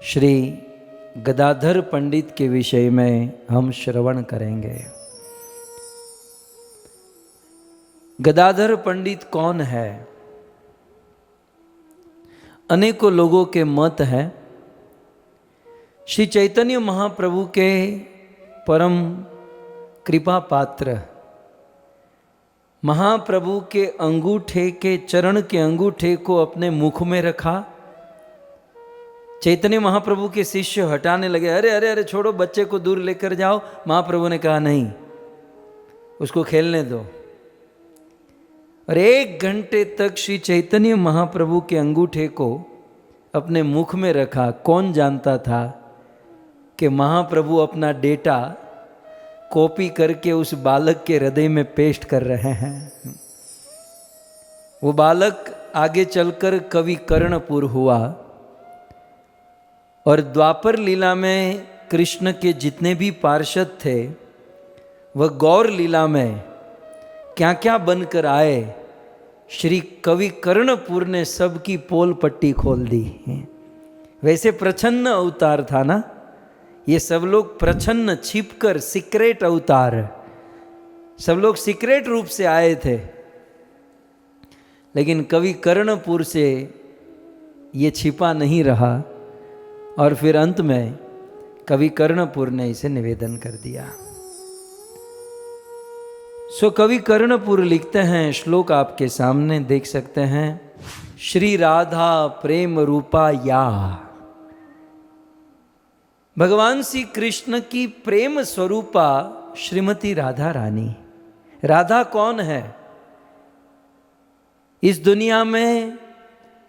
श्री गदाधर पंडित के विषय में हम श्रवण करेंगे। गदाधर पंडित कौन है? अनेकों लोगों के मत हैं। श्री चैतन्य महाप्रभु के परम कृपा पात्र महाप्रभु के अंगूठे के चरण के अंगूठे को अपने मुख में रखा। चैतन्य महाप्रभु के शिष्य हटाने लगे, अरे अरे अरे छोड़ो, बच्चे को दूर लेकर जाओ। महाप्रभु ने कहा नहीं, उसको खेलने दो। और 1 घंटे तक श्री चैतन्य महाप्रभु के अंगूठे को अपने मुख में रखा। कौन जानता था कि महाप्रभु अपना डेटा कॉपी करके उस बालक के हृदय में पेस्ट कर रहे हैं। वो बालक आगे चलकर कवि कर्णपुर हुआ और द्वापर लीला में कृष्ण के जितने भी पार्षद थे वह गौर लीला में क्या क्या बनकर आए, श्री कवि कर्णपुर ने सबकी पोल पट्टी खोल दी। वैसे प्रछन्न अवतार था ना, ये सब लोग प्रछन्न छिपकर सीक्रेट अवतार, सब लोग सीक्रेट रूप से आए थे। लेकिन कवि कर्णपुर से ये छिपा नहीं रहा और फिर अंत में कवि कर्णपुर ने इसे निवेदन कर दिया। सो कवि कर्णपुर लिखते हैं, श्लोक आपके सामने देख सकते हैं। श्री राधा प्रेम रूपा या, भगवान श्री कृष्ण की प्रेम स्वरूपा श्रीमती राधा रानी। राधा कौन है? इस दुनिया में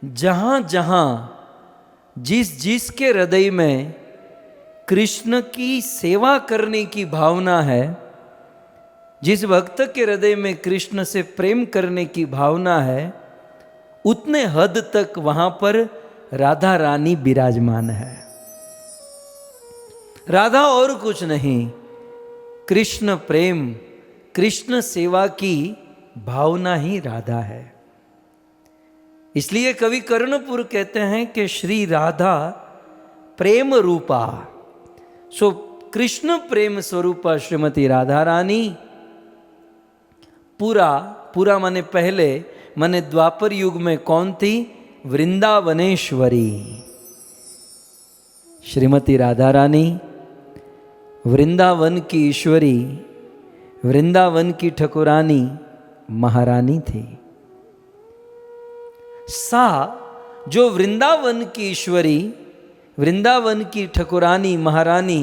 जहां जहां जिस के हृदय में कृष्ण की सेवा करने की भावना है, जिस भक्त के हृदय में कृष्ण से प्रेम करने की भावना है, उतने हद तक वहां पर राधा रानी विराजमान है। राधा और कुछ नहीं, कृष्ण प्रेम, कृष्ण सेवा की भावना ही राधा है। इसलिए कवि कर्णपुर कहते हैं कि श्री राधा प्रेम रूपा, सो कृष्ण प्रेम स्वरूपा श्रीमती राधा रानी। पूरा माने पहले, माने द्वापर युग में कौन थी? वृंदावनेश्वरी श्रीमती राधा रानी वृंदावन की ईश्वरी, वृंदावन की ठकुरानी महारानी थी। सा जो वृंदावन की ईश्वरी, वृंदावन की ठकुरानी महारानी,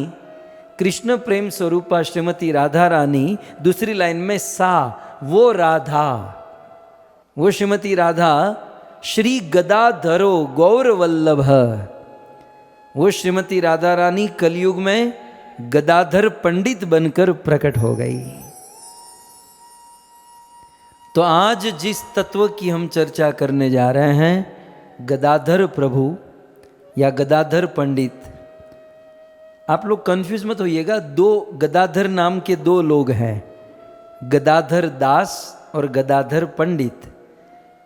कृष्ण प्रेम स्वरूपा श्रीमती राधा रानी। दूसरी लाइन में सा वो राधा, वो श्रीमती राधा श्री गदाधरो गौर वल्लभ, वो श्रीमती राधा रानी कलयुग में गदाधर पंडित बनकर प्रकट हो गई। तो आज जिस तत्व की हम चर्चा करने जा रहे हैं, गदाधर प्रभु या गदाधर पंडित। आप लोग कंफ्यूज मत होइएगा, 2 गदाधर नाम के 2 लोग हैं, गदाधर दास और गदाधर पंडित।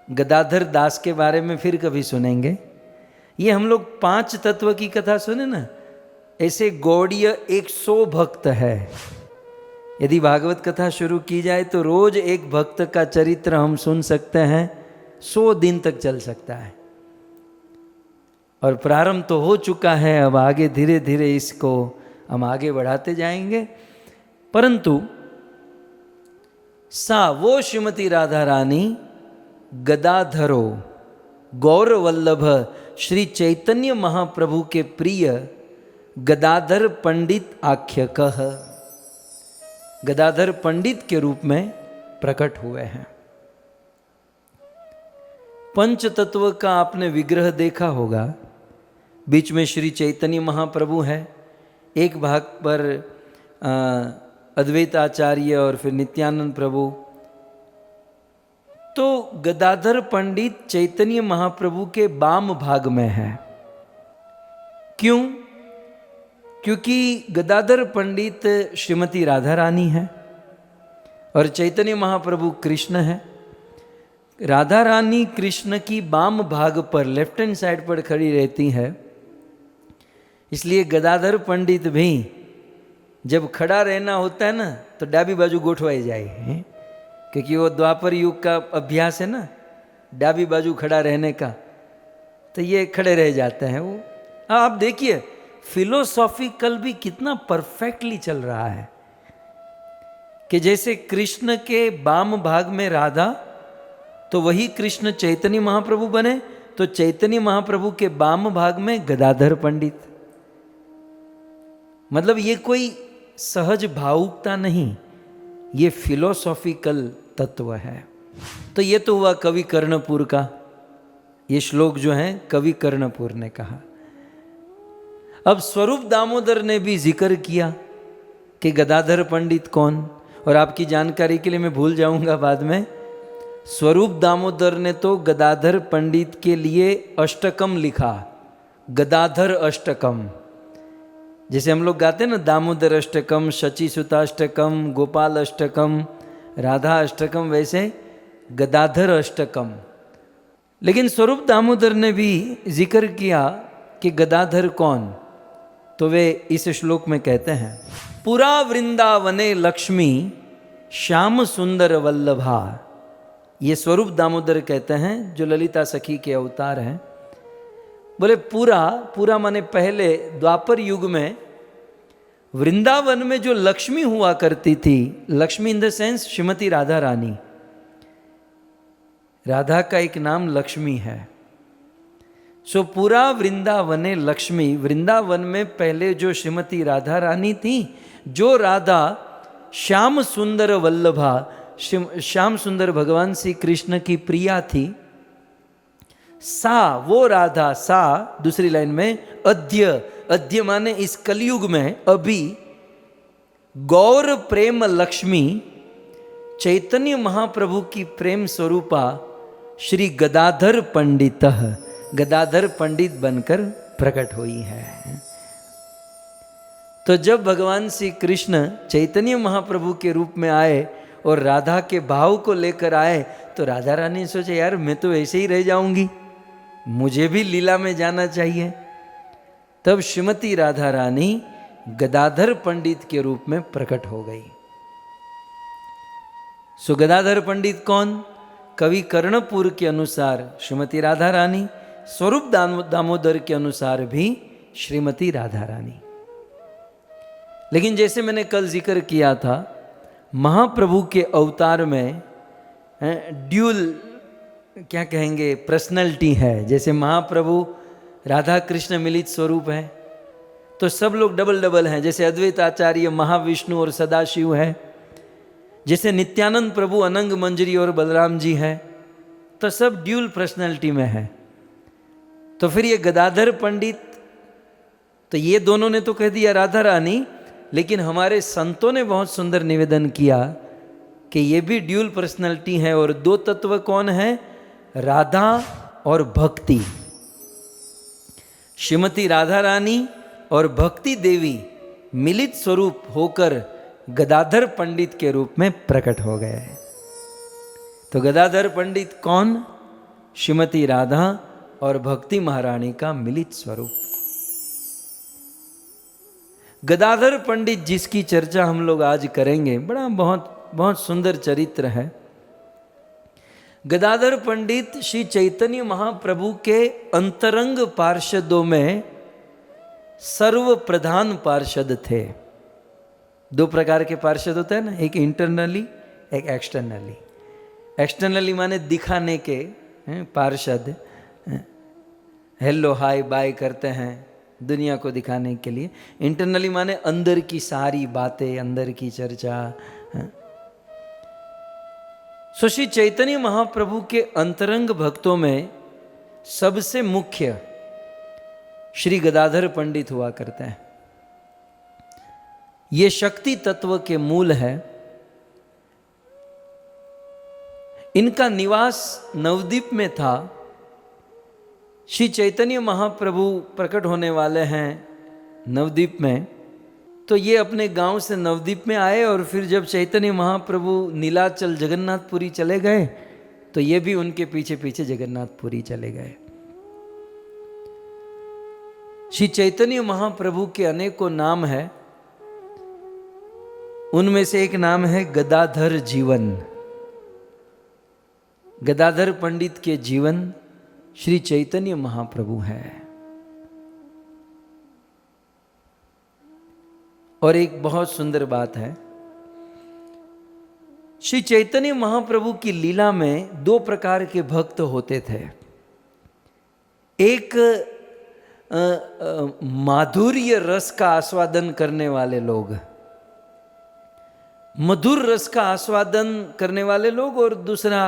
गदाधर दास के बारे में फिर कभी सुनेंगे। ये हम लोग 5 तत्व की कथा सुने ना, ऐसे गौड़ीय 100 भक्त है। यदि भागवत कथा शुरू की जाए तो रोज एक भक्त का चरित्र हम सुन सकते हैं, 100 दिन तक चल सकता है। और प्रारंभ तो हो चुका है, अब आगे धीरे धीरे इसको हम आगे बढ़ाते जाएंगे। परंतु सा वो श्रीमती राधा रानी गदाधरो गौर वल्लभ श्री चैतन्य महाप्रभु के प्रिय गदाधर पंडित आख्यकः, गदाधर पंडित के रूप में प्रकट हुए हैं। पंच तत्व का आपने विग्रह देखा होगा। बीच में श्री चैतन्य महाप्रभु है, एक भाग पर अद्वैत आचार्य और फिर नित्यानंद प्रभु। तो गदाधर पंडित चैतन्य महाप्रभु के वाम भाग में है। क्यों? क्योंकि गदाधर पंडित श्रीमती राधा रानी है और चैतन्य महाप्रभु कृष्ण है। राधा रानी कृष्ण की वाम भाग पर, लेफ्ट हैंड साइड पर खड़ी रहती है इसलिए गदाधर पंडित भी जब खड़ा रहना होता है ना तो डाबी बाजू गोठवाई जाए, क्योंकि वो द्वापर युग का अभ्यास है ना, डाबी बाजू खड़ा रहने का, तो ये खड़े रह जाते हैं वो। आप देखिए फिलोसॉफिकल भी कितना परफेक्टली चल रहा है कि जैसे कृष्ण के वाम भाग में राधा, तो वही कृष्ण चैतन्य महाप्रभु बने, तो चैतन्य महाप्रभु के वाम भाग में गदाधर पंडित। मतलब ये कोई सहज भावुकता नहीं, ये फिलोसॉफिकल तत्व है। तो ये तो हुआ कवि कर्णपुर का, ये श्लोक जो है कवि कर्णपुर ने कहा। अब स्वरूप दामोदर ने भी जिक्र किया कि गदाधर पंडित कौन, और आपकी जानकारी के लिए मैं भूल जाऊंगा बाद में, स्वरूप दामोदर ने तो गदाधर पंडित के लिए अष्टकम लिखा, गदाधर अष्टकम। जैसे हम लोग गाते हैं ना दामोदर अष्टकम, शची सुताष्टकम, गोपाल अष्टकम, राधा अष्टकम, वैसे गदाधर अष्टकम। लेकिन स्वरूप दामोदर ने भी जिक्र किया कि गदाधर कौन, तो वे इस श्लोक में कहते हैं, पुरा वृंदावने लक्ष्मी श्याम सुंदर वल्लभा। ये स्वरूप दामोदर कहते हैं जो ललिता सखी के अवतार हैं। बोले पूरा माने पहले द्वापर युग में वृंदावन में जो लक्ष्मी हुआ करती थी, Lakshmi in the sense Shrimati Radha Rani, Radha का एक नाम लक्ष्मी है। सो पूरा वृंदावने लक्ष्मी, वृंदावन में पहले जो श्रीमती राधा रानी थी, जो राधा श्याम सुंदर वल्लभा, श्याम सुंदर भगवान श्री कृष्ण की प्रिया थी, सा वो राधा, सा दूसरी लाइन में अद्य माने इस कलयुग में अभी, गौर प्रेम लक्ष्मी चैतन्य महाप्रभु की प्रेम स्वरूपा श्री गदाधर पंडित, गदाधर पंडित बनकर प्रकट हुई है। तो जब भगवान श्री कृष्ण चैतन्य महाप्रभु के रूप में आए और राधा के भाव को लेकर आए, तो राधा रानी ने सोचा यार मैं तो ऐसे ही रह जाऊंगी, मुझे भी लीला में जाना चाहिए। तब श्रीमती राधा रानी गदाधर पंडित के रूप में प्रकट हो गई। सो गदाधर पंडित कौन? कवि कर्णपुर के अनुसार श्रीमती राधा रानी, स्वरूप दामोदर के अनुसार भी श्रीमती राधा रानी। लेकिन जैसे मैंने कल जिक्र किया था, महाप्रभु के अवतार में ड्यूल क्या कहेंगे पर्सनैलिटी है। जैसे महाप्रभु राधा कृष्ण मिलित स्वरूप है, तो सब लोग डबल डबल हैं। जैसे अद्वैत आचार्य महाविष्णु और सदाशिव है, जैसे नित्यानंद प्रभु अनंग मंजरी और बलराम जी है, तो सब ड्यूल पर्सनैलिटी में है। तो फिर ये गदाधर पंडित, तो ये दोनों ने तो कह दिया राधा रानी, लेकिन हमारे संतों ने बहुत सुंदर निवेदन किया कि ये भी ड्यूल पर्सनैलिटी है। और दो तत्व कौन है? राधा और भक्ति। श्रीमती राधा रानी और भक्ति देवी मिलित स्वरूप होकर गदाधर पंडित के रूप में प्रकट हो गए। तो गदाधर पंडित कौन? श्रीमती राधा और भक्ति महारानी का मिलित स्वरूप। गदाधर पंडित जिसकी चर्चा हम लोग आज करेंगे, बड़ा बहुत सुंदर चरित्र है। गदाधर पंडित श्री चैतन्य महाप्रभु के अंतरंग पार्षदों में सर्व प्रधान पार्षद थे। दो प्रकार के पार्षद होते हैं ना, एक इंटरनली एक एक्सटर्नली। एक्सटर्नली माने दिखाने के पार्षद, हेलो हाय बाय करते हैं दुनिया को दिखाने के लिए। इंटरनली माने अंदर की सारी बातें, अंदर की चर्चा। सो श्री चैतन्य महाप्रभु के अंतरंग भक्तों में सबसे मुख्य श्री गदाधर पंडित हुआ करते हैं। ये शक्ति तत्व के मूल है। इनका निवास नवद्वीप में था। श्री चैतन्य महाप्रभु प्रकट होने वाले हैं नवद्वीप में, तो ये अपने गांव से नवद्वीप में आए, और फिर जब चैतन्य महाप्रभु नीलाचल जगन्नाथपुरी चले गए, तो ये भी उनके पीछे पीछे जगन्नाथपुरी चले गए। श्री चैतन्य महाप्रभु के अनेकों नाम है, उनमें से एक नाम है गदाधर जीवन। गदाधर पंडित के जीवन श्री चैतन्य महाप्रभु है। और एक बहुत सुंदर बात है, श्री चैतन्य महाप्रभु की लीला में दो प्रकार के भक्त होते थे। एक माधुर्य रस का आस्वादन करने वाले लोग, मधुर रस का आस्वादन करने वाले लोग, और दूसरा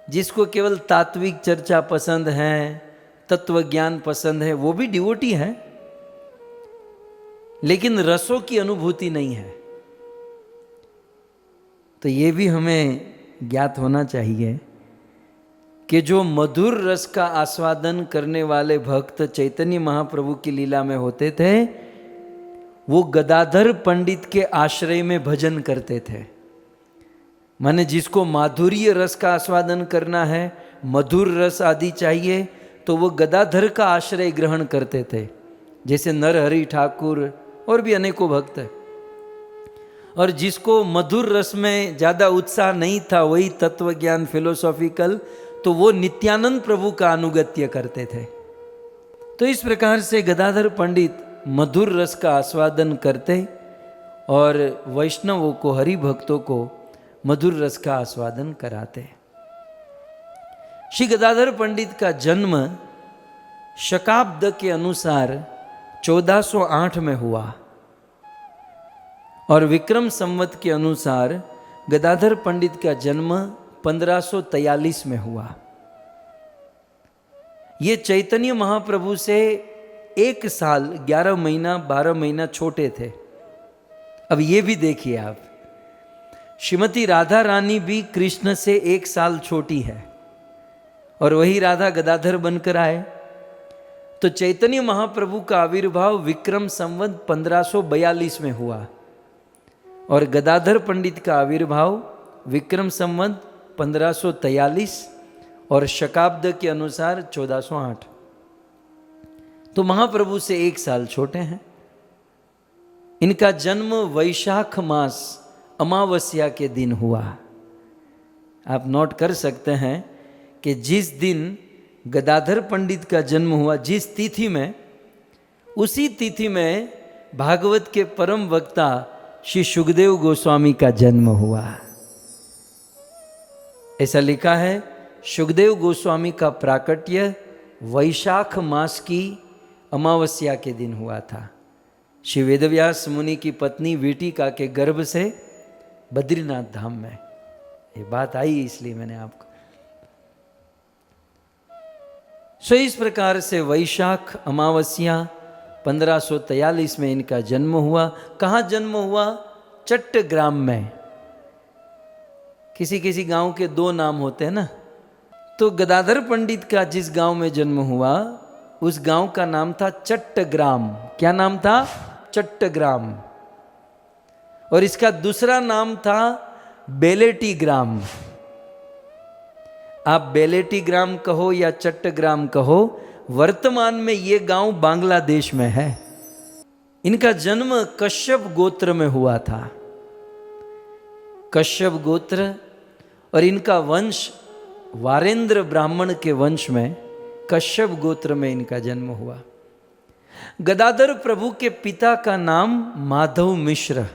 जिसको केवल तात्विक चर्चा पसंद है, तत्व ज्ञान पसंद है, वो भी डिवोटी है लेकिन रसों की अनुभूति नहीं है। तो ये भी हमें ज्ञात होना चाहिए कि जो मधुर रस का आस्वादन करने वाले भक्त चैतन्य महाप्रभु की लीला में होते थे, वो गदाधर पंडित के आश्रय में भजन करते थे। माने जिसको माधुर्य रस का आस्वादन करना है, मधुर रस आदि चाहिए, तो वो गदाधर का आश्रय ग्रहण करते थे, जैसे नरहरि ठाकुर और भी अनेकों भक्त हैं। और जिसको मधुर रस में ज़्यादा उत्साह नहीं था, वही तत्व ज्ञान फिलोसॉफिकल, तो वो नित्यानंद प्रभु का अनुगत्य करते थे। तो इस प्रकार से गदाधर पंडित मधुर रस का आस्वादन करते और वैष्णवों को, हरि भक्तों को मधुर रस का आस्वादन कराते। श्री गदाधर पंडित का जन्म शकाब्द के अनुसार 1408 में हुआ और विक्रम संवत के अनुसार गदाधर पंडित का जन्म 1543 में हुआ। ये चैतन्य महाप्रभु से 1 साल 11 महीना 12 महीना छोटे थे। अब ये भी देखिए आप, श्रीमती राधा रानी भी कृष्ण से 1 साल छोटी है और वही राधा गदाधर बनकर आए। तो चैतन्य महाप्रभु का आविर्भाव विक्रम संवत 1542 में हुआ और गदाधर पंडित का आविर्भाव विक्रम संवत 1543 और शकाब्द के अनुसार 1408। तो महाप्रभु से 1 साल छोटे हैं। इनका जन्म वैशाख मास अमावस्या के दिन हुआ। आप नोट कर सकते हैं कि जिस दिन गदाधर पंडित का जन्म हुआ, जिस तिथि में, उसी तिथि में भागवत के परम वक्ता श्री सुखदेव गोस्वामी का जन्म हुआ। ऐसा लिखा है, सुखदेव गोस्वामी का प्राकट्य वैशाख मास की अमावस्या के दिन हुआ था। श्री वेदव्यास मुनि की पत्नी वीटिका के गर्भ से बद्रीनाथ धाम में। ये बात आई इसलिए मैंने आपको। सो इस प्रकार से वैशाख अमावस्या 1543 में इनका जन्म हुआ। कहाँ जन्म हुआ? चट्टग्राम में। किसी किसी गांव के 2 नाम होते हैं ना, तो गदाधर पंडित का जिस गांव में जन्म हुआ उस गांव का नाम था चट्टग्राम। क्या नाम था? चट्टग्राम। और इसका दूसरा नाम था बेलेटी ग्राम। आप बेलेटी ग्राम कहो या चट्टग्राम कहो, वर्तमान में ये गांव बांग्लादेश में है। इनका जन्म कश्यप गोत्र में हुआ था। कश्यप गोत्र, और इनका वंश वारेंद्र ब्राह्मण के वंश में कश्यप गोत्र में इनका जन्म हुआ। गदाधर प्रभु के पिता का नाम माधव मिश्र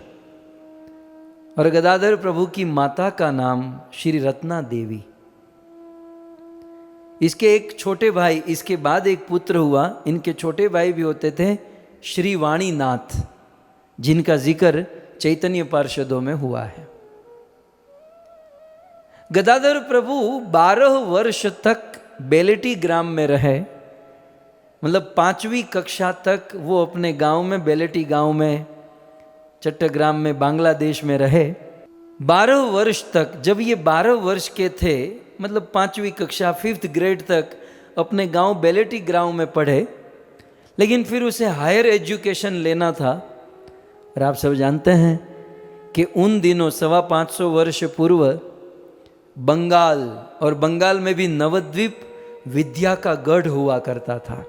और गदाधर प्रभु की माता का नाम श्री रत्ना देवी। इसके एक छोटे भाई, इसके बाद एक पुत्र हुआ। इनके छोटे भाई भी होते थे श्री वाणीनाथ, जिनका जिक्र चैतन्य पार्षदों में हुआ है। गदाधर प्रभु 12 वर्ष तक बेलेटी ग्राम में रहे, मतलब 5वीं कक्षा तक वो अपने गांव में, बेलेटी गांव में, चट्टग्राम में, बांग्लादेश में रहे। 12 वर्ष तक, जब ये 12 वर्ष के थे, मतलब 5वीं कक्षा 5th ग्रेड तक अपने गांव बेलेटी ग्राम में पढ़े, लेकिन फिर उसे हायर एजुकेशन लेना था। और आप सब जानते हैं कि उन दिनों 550 वर्ष पूर्व बंगाल, और बंगाल में भी नवद्वीप विद्या का गढ़ हुआ करता था।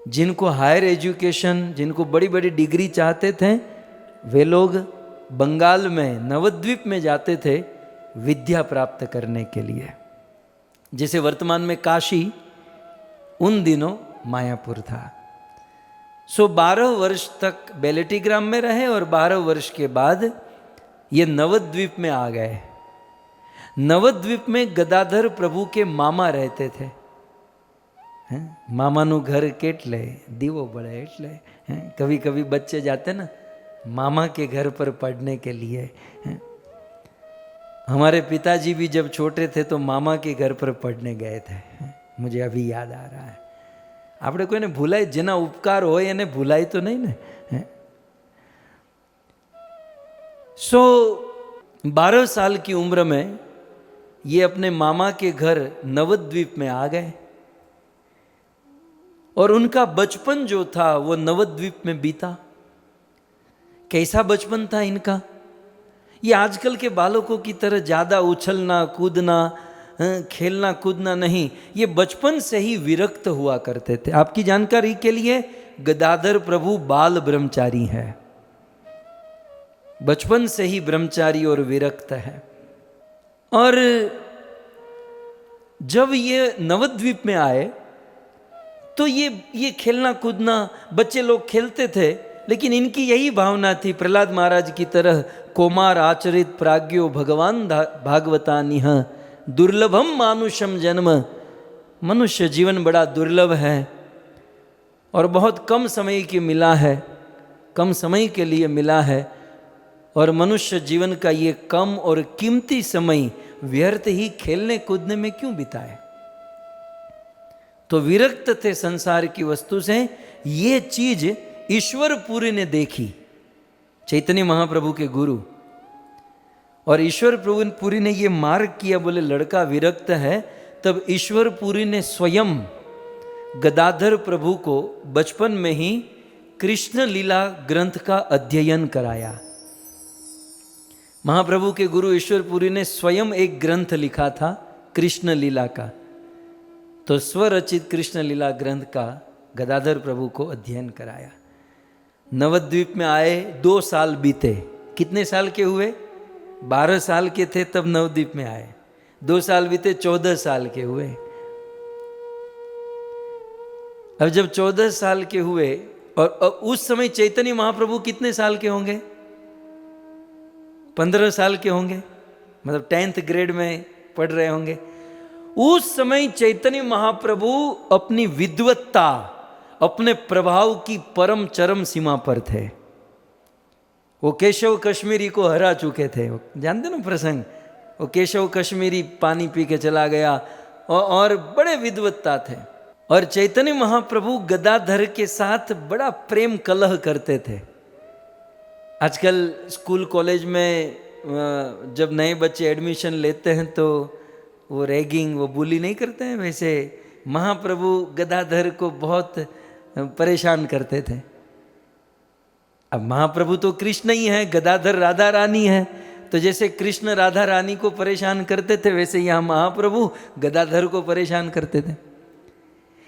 जिनको हायर एजुकेशन, जिनको बड़ी बड़ी डिग्री चाहते थे, वे लोग बंगाल में नवद्वीप में जाते थे विद्या प्राप्त करने के लिए। जैसे वर्तमान में काशी, उन दिनों मायापुर था। 12 वर्ष तक बेलेटीग्राम में रहे और 12 वर्ष के बाद ये नवद्वीप में आ गए। नवद्वीप में गदाधर प्रभु के मामा रहते थे। मामानु घर केटले दीवो बड़े एटले। कभी कभी बच्चे जाते ना मामा के घर पर पढ़ने के लिए। हमारे पिताजी भी जब छोटे थे तो मामा के घर पर पढ़ने गए थे। मुझे अभी याद आ रहा है। આપણે કોઈને ભૂલાય, જેના ઉપકાર હોય એને ભૂલાય તો નહીં ને। 12 साल की उम्र में ये अपने मामा के घर नवद्वीप में आ गए और उनका बचपन जो था वो नवद्वीप में बीता। कैसा बचपन था इनका? ये आजकल के बालकों की तरह ज़्यादा उछलना कूदना, खेलना कूदना नहीं, ये बचपन से ही विरक्त हुआ करते थे। आपकी जानकारी के लिए गदाधर प्रभु बाल ब्रह्मचारी है, बचपन से ही ब्रह्मचारी और विरक्त है। और जब ये नवद्वीप में आए तो ये खेलना कूदना, बच्चे लोग खेलते थे, लेकिन इनकी यही भावना थी प्रहलाद महाराज की तरह, कोमार आचरित प्राज्ञो भगवान भागवतानिह दुर्लभम मानुषम जन्म। मनुष्य जीवन बड़ा दुर्लभ है और बहुत कम समय के मिला है, कम समय के लिए मिला है, और मनुष्य जीवन का ये कम और कीमती समय व्यर्थ ही खेलने कूदने में क्यों बिताए। तो विरक्त थे संसार की वस्तु से। ये चीज ईश्वरपुरी ने देखी, चैतन्य महाप्रभु के गुरु। और ईश्वरपुरी ने ये मार्ग किया, बोले लड़का विरक्त है। तब ईश्वरपुरी ने स्वयं गदाधर प्रभु को बचपन में ही कृष्ण लीला ग्रंथ का अध्ययन कराया। महाप्रभु के गुरु ईश्वरपुरी ने स्वयं एक ग्रंथ लिखा था कृष्ण लीला का। तो स्वरचित कृष्ण लीला ग्रंथ का गदाधर प्रभु को अध्ययन कराया। नवद्वीप में आए, 2 साल बीते। कितने साल के हुए? 12 साल के थे तब नवद्वीप में आए। 2 साल बीते, 14 साल के हुए। अब जब 14 साल के हुए, और उस समय चैतन्य महाप्रभु कितने साल के होंगे? 15 साल के होंगे, मतलब 10th ग्रेड में पढ़ रहे होंगे। उस समय चैतन्य महाप्रभु अपनी विद्वत्ता, अपने प्रभाव की परम चरम सीमा पर थे। वो केशव कश्मीरी को हरा चुके थे। जानते ना प्रसंग, वो केशव कश्मीरी पानी पी के चला गया, और बड़े विद्वत्ता थे। और चैतन्य महाप्रभु गदाधर के साथ बड़ा प्रेम कलह करते थे। आजकल स्कूल कॉलेज में जब नए बच्चे एडमिशन लेते हैं तो वो रैगिंग, वो बुली नहीं करते हैं, वैसे महाप्रभु गदाधर को बहुत परेशान करते थे। अब महाप्रभु तो कृष्ण ही है, गदाधर राधा रानी है, तो जैसे कृष्ण राधा रानी को परेशान करते थे वैसे यहाँ महाप्रभु गदाधर को परेशान करते थे।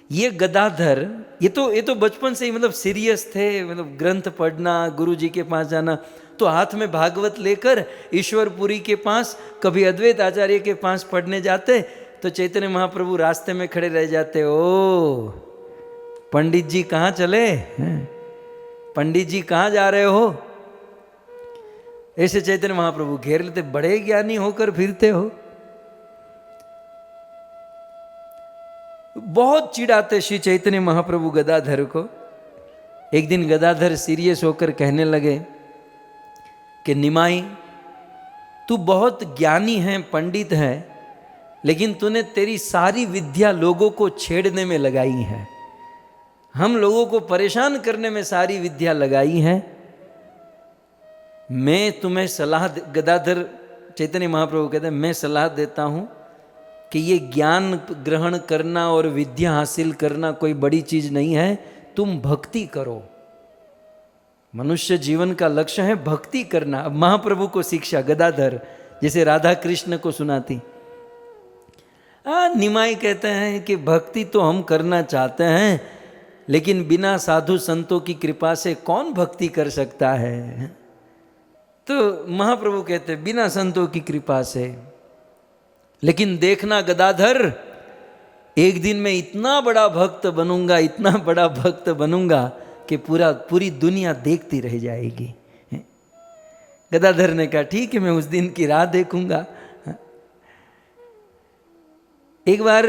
ये गदाधर, ये तो बचपन से ही मतलब सीरियस थे, मतलब ग्रंथ पढ़ना, गुरु जी के पास जाना। तो हाथ में भागवत लेकर ईश्वरपुरी के पास, कभी अद्वैत आचार्य के पास पढ़ने जाते तो चैतन्य महाप्रभु रास्ते में खड़े रह जाते। ओ पंडित जी कहाँ चले, पंडित जी कहाँ जा रहे हो? ऐसे चैतन्य महाप्रभु घेर लेते, बड़े ज्ञानी होकर फिरते हो। बहुत चिढ़ाते श्री चैतन्य महाप्रभु गदाधर को। एक दिन गदाधर सीरियस होकर कहने लगे कि निमाई, तू बहुत ज्ञानी है, पंडित है, लेकिन तूने तेरी सारी विद्या लोगों को छेड़ने में लगाई है, हम लोगों को परेशान करने में सारी विद्या लगाई है। मैं तुम्हें सलाह, गदाधर चैतन्य महाप्रभु कहते हैं, मैं सलाह देता हूँ कि ये ज्ञान ग्रहण करना और विद्या हासिल करना कोई बड़ी चीज़ नहीं है, तुम भक्ति करो। मनुष्य जीवन का लक्ष्य है भक्ति करना। अब महाप्रभु को शिक्षा गदाधर जैसे राधा कृष्ण को सुनाती। निमाई कहते हैं कि भक्ति तो हम करना चाहते हैं, लेकिन बिना साधु संतों की कृपा से कौन भक्ति कर सकता है? तो महाप्रभु कहते बिना संतों की कृपा से। लेकिन देखना गदाधर, एक दिन मैं इतना बड़ा भक्त बनूंगा, इतना बड़ा भक्त बनूंगा कि पूरी दुनिया देखती रह जाएगी। गदाधर ने कहा ठीक है, मैं उस दिन की राह देखूंगा। एक बार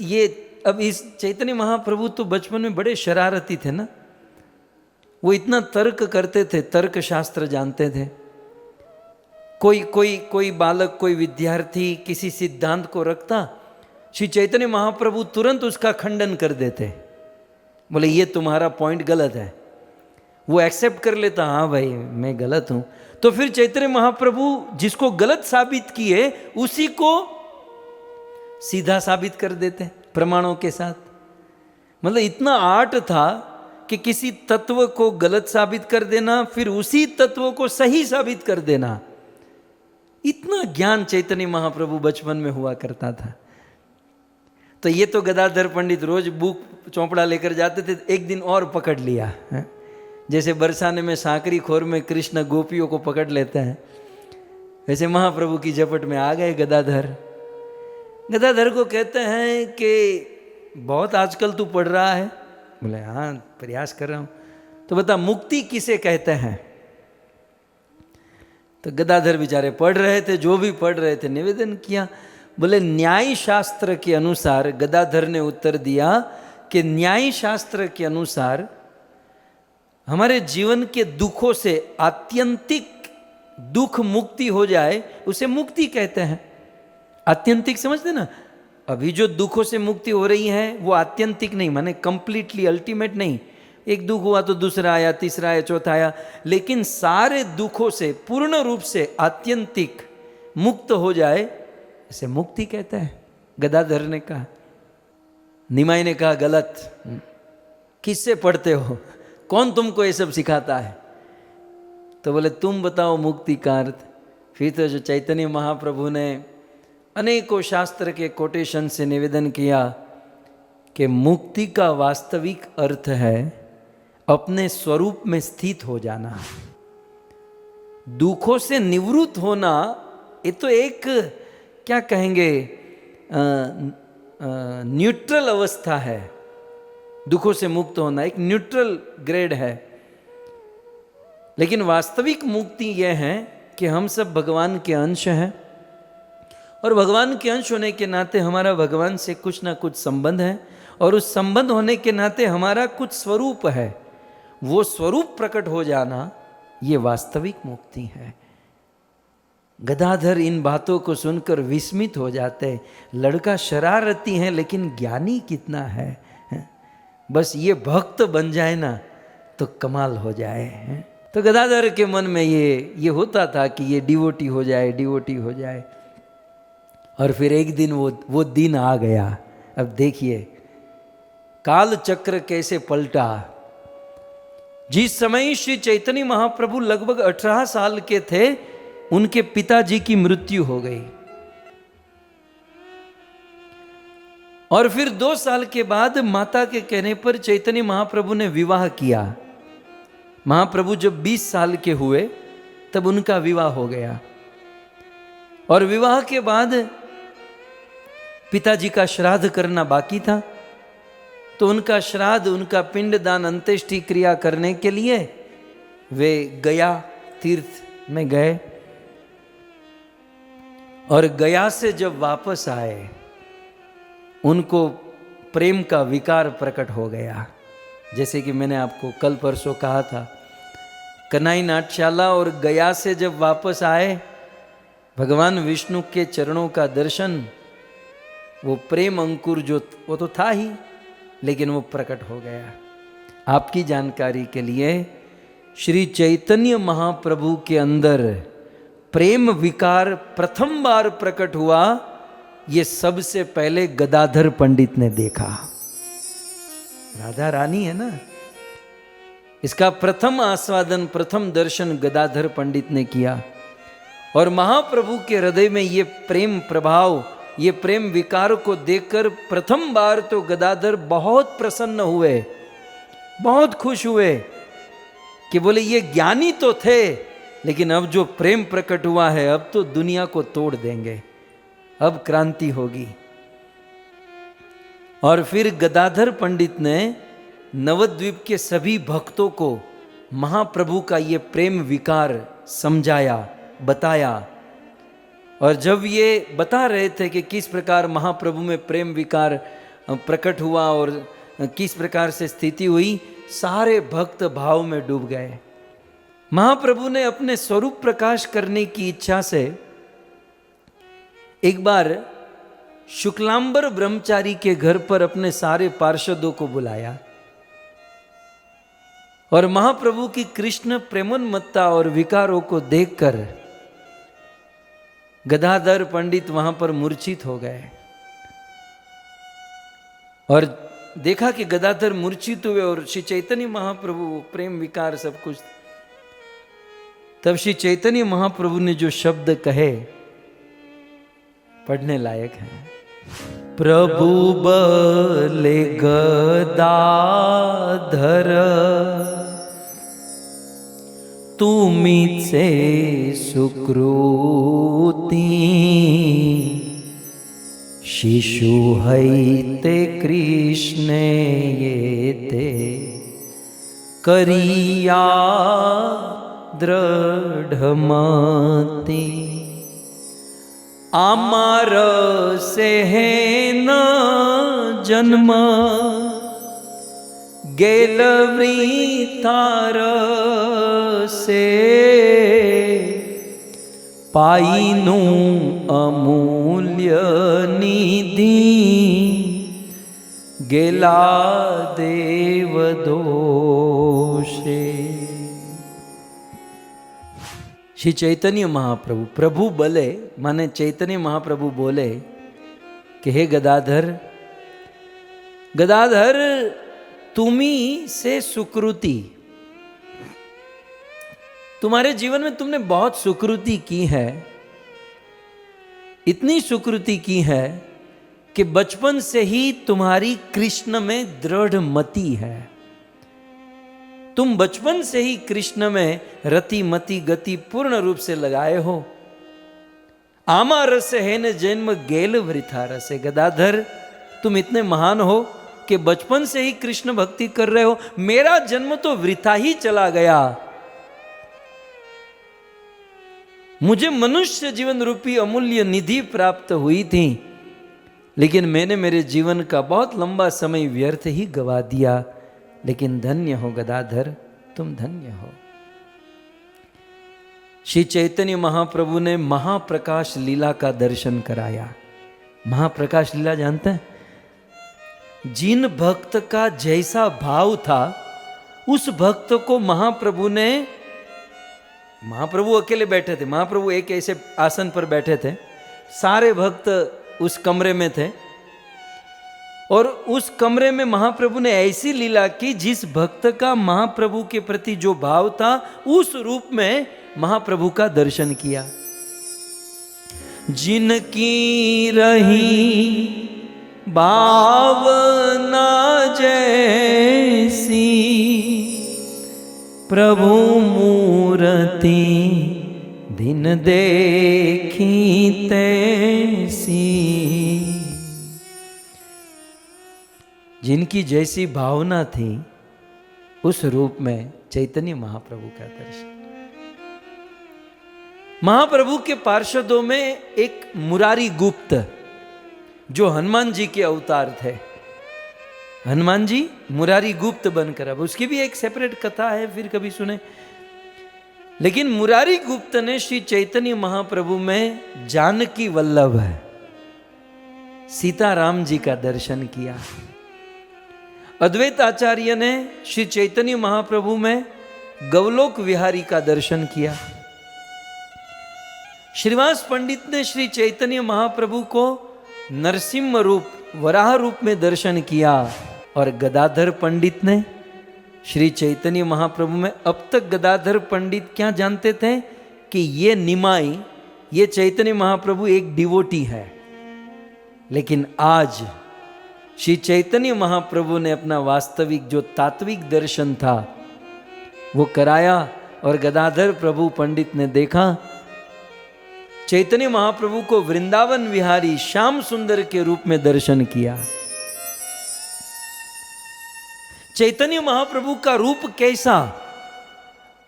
ये अब इस चैतन्य महाप्रभु तो बचपन में बड़े शरारती थे ना, वो इतना तर्क करते थे, तर्क शास्त्र जानते थे। कोई बालक, कोई विद्यार्थी किसी सिद्धांत को रखता, श्री चैतन्य महाप्रभु तुरंत उसका खंडन कर देते, बोले ये तुम्हारा पॉइंट गलत है। वो एक्सेप्ट कर लेता, हाँ भाई मैं गलत हूं। तो फिर चैतन्य महाप्रभु जिसको गलत साबित किए उसी को सीधा साबित कर देते प्रमाणों के साथ। मतलब इतना आर्ट था कि किसी तत्व को गलत साबित कर देना, फिर उसी तत्व को सही साबित कर देना। इतना ज्ञान चैतन्य महाप्रभु बचपन में हुआ करता था। तो ये तो गदाधर पंडित रोज बुक चौपड़ा लेकर जाते थे, एक दिन और पकड़ लिया है? जैसे बरसाने में सांकरी खोर में कृष्ण गोपियों को पकड़ लेते हैं, वैसे महाप्रभु की झपट में आ गए गदाधर। गदाधर को कहते हैं कि बहुत आजकल तू पढ़ रहा है। बोले हाँ प्रयास कर रहा हूँ। तो बता मुक्ति किसे कहते हैं? तो गदाधर बेचारे पढ़ रहे थे, जो भी पढ़ रहे थे निवेदन किया। बोले न्याय शास्त्र के अनुसार, गदाधर ने उत्तर दिया कि न्याय शास्त्र के अनुसार हमारे जीवन के दुखों से आत्यंतिक दुख मुक्ति हो जाए उसे मुक्ति कहते हैं। आत्यंतिक समझते ना, अभी जो दुखों से मुक्ति हो रही है वो आत्यंतिक नहीं, माने कंप्लीटली अल्टीमेट नहीं। एक दुख हुआ तो दूसरा आया, तीसरा आया, चौथा आया, लेकिन सारे दुखों से पूर्ण रूप से आत्यंतिक मुक्त हो जाए इसे मुक्ति कहते हैं। गदाधर ने कहा। निमाई ने कहा गलत, किससे पढ़ते हो, कौन तुमको ये सब सिखाता है? तो बोले तुम बताओ मुक्ति का अर्थ। फिर तो जो चैतन्य महाप्रभु ने अनेकों शास्त्र के कोटेशन से निवेदन किया कि मुक्ति का वास्तविक अर्थ है अपने स्वरूप में स्थित हो जाना, दुखों से निवृत्त होना। ये तो एक क्या कहेंगे न्यूट्रल अवस्था है। दुखों से मुक्त होना एक न्यूट्रल ग्रेड है, लेकिन वास्तविक मुक्ति यह है कि हम सब भगवान के अंश हैं और भगवान के अंश होने के नाते हमारा भगवान से कुछ ना कुछ संबंध है, और उस संबंध होने के नाते हमारा कुछ स्वरूप है। वो स्वरूप प्रकट हो जाना ये वास्तविक मुक्ति है। गदाधर इन बातों को सुनकर विस्मित हो जाते। लड़का शरारती है लेकिन ज्ञानी कितना है। बस ये भक्त बन जाए ना तो कमाल हो जाए। तो गदाधर के मन में ये होता था कि ये डिवोटी हो जाए, डिवोटी हो जाए। और फिर एक दिन वो दिन आ गया। अब देखिए काल चक्र कैसे पलटा। जिस समय श्री चैतन्य महाप्रभु लगभग 18 साल के थे, उनके पिताजी की मृत्यु हो गई। और फिर 2 साल के बाद माता के कहने पर चैतन्य महाप्रभु ने विवाह किया। महाप्रभु जब 20 साल के हुए तब उनका विवाह हो गया। और विवाह के बाद पिताजी का श्राद्ध करना बाकी था, तो उनका श्राद्ध, उनका पिंडदान, अंत्येष्टि क्रिया करने के लिए वे गया तीर्थ में गए। और गया से जब वापस आए उनको प्रेम का विकार प्रकट हो गया। जैसे कि मैंने आपको कल परसों कहा था, कन्हई नाट्यशाला और गया से जब वापस आए, भगवान विष्णु के चरणों का दर्शन, वो प्रेम अंकुर जो वो तो था ही, लेकिन वो प्रकट हो गया। आपकी जानकारी के लिए श्री चैतन्य महाप्रभु के अंदर प्रेम विकार प्रथम बार प्रकट हुआ, ये सबसे पहले गदाधर पंडित ने देखा। राधा रानी है ना, इसका प्रथम आस्वादन, प्रथम दर्शन गदाधर पंडित ने किया। और महाप्रभु के हृदय में ये प्रेम प्रभाव, ये प्रेम विकार को देखकर प्रथम बार तो गदाधर बहुत प्रसन्न हुए। बहुत खुश हुए कि बोले ये ज्ञानी तो थे, लेकिन अब जो प्रेम प्रकट हुआ है अब तो दुनिया को तोड़ देंगे, अब क्रांति होगी। और फिर गदाधर पंडित ने नवद्वीप के सभी भक्तों को महाप्रभु का ये प्रेम विकार समझाया, बताया। और जब ये बता रहे थे कि किस प्रकार महाप्रभु में प्रेम विकार प्रकट हुआ और किस प्रकार से स्थिति हुई, सारे भक्त भाव में डूब गए। महाप्रभु ने अपने स्वरूप प्रकाश करने की इच्छा से एक बार शुक्लांबर ब्रह्मचारी के घर पर अपने सारे पार्षदों को बुलाया और महाप्रभु की कृष्ण प्रेमोन्मत्ता और विकारों को देखकर गदाधर पंडित वहां पर मूर्छित हो गए। और देखा कि गदाधर मूर्छित हुए और श्री चैतन्य महाप्रभु प्रेम विकार सब कुछ। तब श्री चैतन्य महाप्रभु ने जो शब्द कहे पढ़ने लायक है। प्रभु बले गदाधर तुमी से सुकृति शिशु हैते कृष्ण ये ते करिया दृढ़मति आमार से है न जन्म गेल वृतार से पाईनु अमूल्य निधि गेला देव दोषे। श्री चैतन्य महाप्रभु, प्रभु बोले माने चैतन्य महाप्रभु बोले कि हे गदाधर, गदाधर तुम्ही से सुकृति, तुम्हारे जीवन में तुमने बहुत सुकृति की है, इतनी सुकृति की है कि बचपन से ही तुम्हारी कृष्ण में दृढ़ मति है। तुम बचपन से ही कृष्ण में रति मति गति पूर्ण रूप से लगाए हो। आमा रस है न जन्म गेल वृथा रस। गदाधर तुम इतने महान हो कि बचपन से ही कृष्ण भक्ति कर रहे हो, मेरा जन्म तो वृथा ही चला गया। मुझे मनुष्य जीवन रूपी अमूल्य निधि प्राप्त हुई थी, लेकिन मैंने मेरे जीवन का बहुत लंबा समय व्यर्थ ही गवा दिया। लेकिन धन्य हो गदाधर, तुम धन्य हो। श्री चैतन्य महाप्रभु ने महाप्रकाश लीला का दर्शन कराया। महाप्रकाश लीला जानते हैं? जिन भक्त का जैसा भाव था उस भक्त को महाप्रभु अकेले बैठे थे। महाप्रभु एक ऐसे आसन पर बैठे थे, सारे भक्त उस कमरे में थे और उस कमरे में महाप्रभु ने ऐसी लीला की जिस भक्त का महाप्रभु के प्रति जो भाव था उस रूप में महाप्रभु का दर्शन किया। जिनकी रही भावना जैसी प्रभु मूर्ति दिन देखी तैसी। जिनकी जैसी भावना थी उस रूप में चैतन्य महाप्रभु का दर्शन। महाप्रभु के पार्षदों में एक मुरारी गुप्त जो हनुमान जी के अवतार थे, हनुमान जी मुरारी गुप्त बनकर, अब उसकी भी एक सेपरेट कथा है, फिर कभी सुने। लेकिन मुरारी गुप्त ने श्री चैतन्य महाप्रभु में जानकी वल्लभ सीताराम जी का दर्शन किया। अद्वैत आचार्य ने श्री चैतन्य महाप्रभु में गवलोक विहारी का दर्शन किया। श्रीवास पंडित ने श्री चैतन्य महाप्रभु को नरसिंह रूप, वराह रूप में दर्शन किया और गदाधर पंडित ने श्री चैतन्य महाप्रभु में, अब तक गदाधर पंडित क्या जानते थे कि ये निमाई, ये चैतन्य महाप्रभु एक डिवोटी है, लेकिन आज श्री चैतन्य महाप्रभु ने अपना वास्तविक जो तात्विक दर्शन था वो कराया और गदाधर प्रभु पंडित ने देखा चैतन्य महाप्रभु को वृंदावन विहारी श्याम सुंदर के रूप में दर्शन किया। चैतन्य महाप्रभु का रूप कैसा?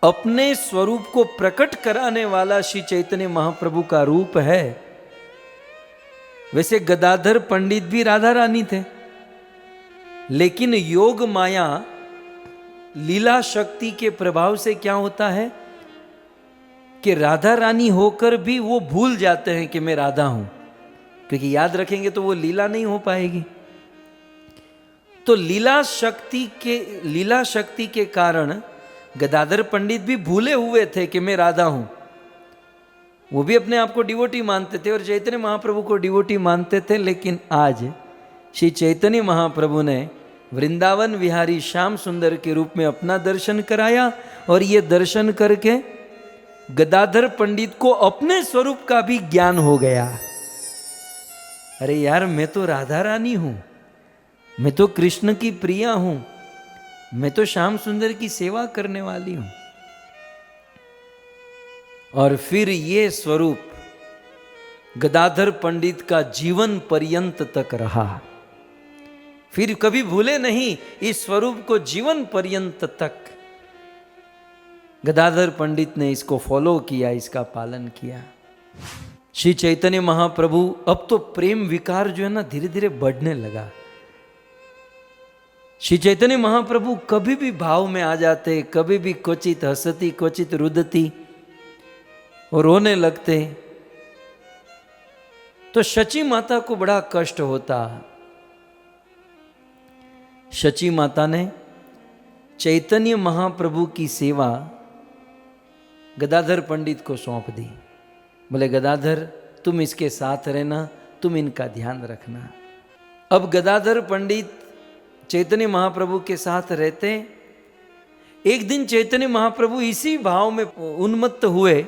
अपने स्वरूप को प्रकट कराने वाला श्री चैतन्य महाप्रभु का रूप है। वैसे गदाधर पंडित भी राधा रानी थे, लेकिन योग माया लीला शक्ति के प्रभाव से क्या होता है कि राधा रानी होकर भी वो भूल जाते हैं कि मैं राधा हूं, क्योंकि याद रखेंगे तो वो लीला नहीं हो पाएगी। तो लीला शक्ति के कारण गदाधर पंडित भी भूले हुए थे कि मैं राधा हूं। वो भी अपने आप को डिवोटी मानते थे और चैतन्य महाप्रभु को डिवोटी मानते थे। लेकिन आज श्री चैतन्य महाप्रभु ने वृंदावन विहारी श्याम सुंदर के रूप में अपना दर्शन कराया और ये दर्शन करके गदाधर पंडित को अपने स्वरूप का भी ज्ञान हो गया। अरे यार, मैं तो राधा रानी हूं, मैं तो कृष्ण की प्रिया हूं, मैं तो श्याम सुंदर की सेवा करने वाली हूं। और फिर ये स्वरूप गदाधर पंडित का जीवन पर्यंत तक रहा। फिर कभी भूले नहीं इस स्वरूप को, जीवन पर्यंत तक गदाधर पंडित ने इसको फॉलो किया, इसका पालन किया। श्री चैतन्य महाप्रभु अब तो प्रेम विकार जो है ना धीरे धीरे बढ़ने लगा। श्री चैतन्य महाप्रभु कभी भी भाव में आ जाते, कभी भी क्वचित हंसती क्वचित रुदती और रोने लगते, तो शची माता को बड़ा कष्ट होता। शची माता ने चैतन्य महाप्रभु की सेवा गदाधर पंडित को सौंप दी। बोले गदाधर, तुम इसके साथ रहना, तुम इनका ध्यान रखना। अब गदाधर पंडित चैतन्य महाप्रभु के साथ रहते। एक दिन चैतन्य महाप्रभु इसी भाव में उन्मत्त हुए,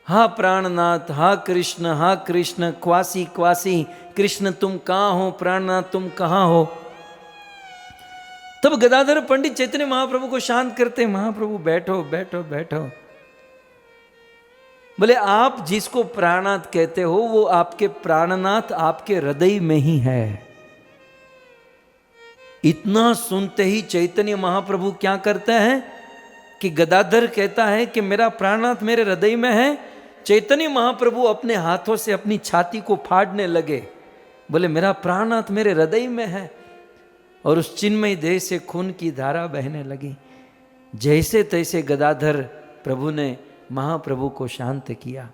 हा प्राणनाथ, हा कृष्ण, क्वासी क्वासी, कृष्ण तुम कहाँ हो, प्राणनाथ तुम कहाँ हो। तब गदाधर पंडित चैतन्य महाप्रभु को शांत करते, महाप्रभु बैठो बैठो बैठो। बोले आप जिसको प्राणनाथ कहते हो वो आपके प्राणनाथ आपके हृदय में ही है। इतना सुनते ही चैतन्य महाप्रभु क्या करते हैं कि गदाधर कहता है कि मेरा प्राणनाथ मेरे हृदय में है। चैतन्य महाप्रभु अपने हाथों से अपनी छाती को फाड़ने लगे। बोले मेरा प्राणनाथ मेरे हृदय में है। और उस चिन्मय देह से खून की धारा बहने लगी। जैसे तैसे गदाधर प्रभु ने महाप्रभु को शांत किया।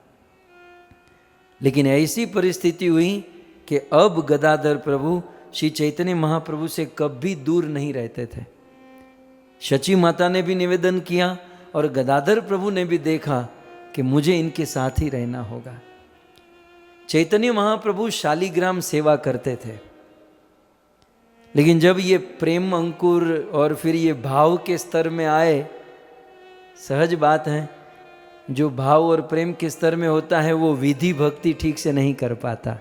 लेकिन ऐसी परिस्थिति हुई कि अब गदाधर प्रभु श्री चैतन्य महाप्रभु से कभी दूर नहीं रहते थे। शची माता ने भी निवेदन किया और गदाधर प्रभु ने भी देखा कि मुझे इनके साथ ही रहना होगा। चैतन्य महाप्रभु शालिग्राम सेवा करते थे, लेकिन जब ये प्रेम अंकुर और फिर ये भाव के स्तर में आए, सहज बात है जो भाव और प्रेम के स्तर में होता है वो विधि भक्ति ठीक से नहीं कर पाता।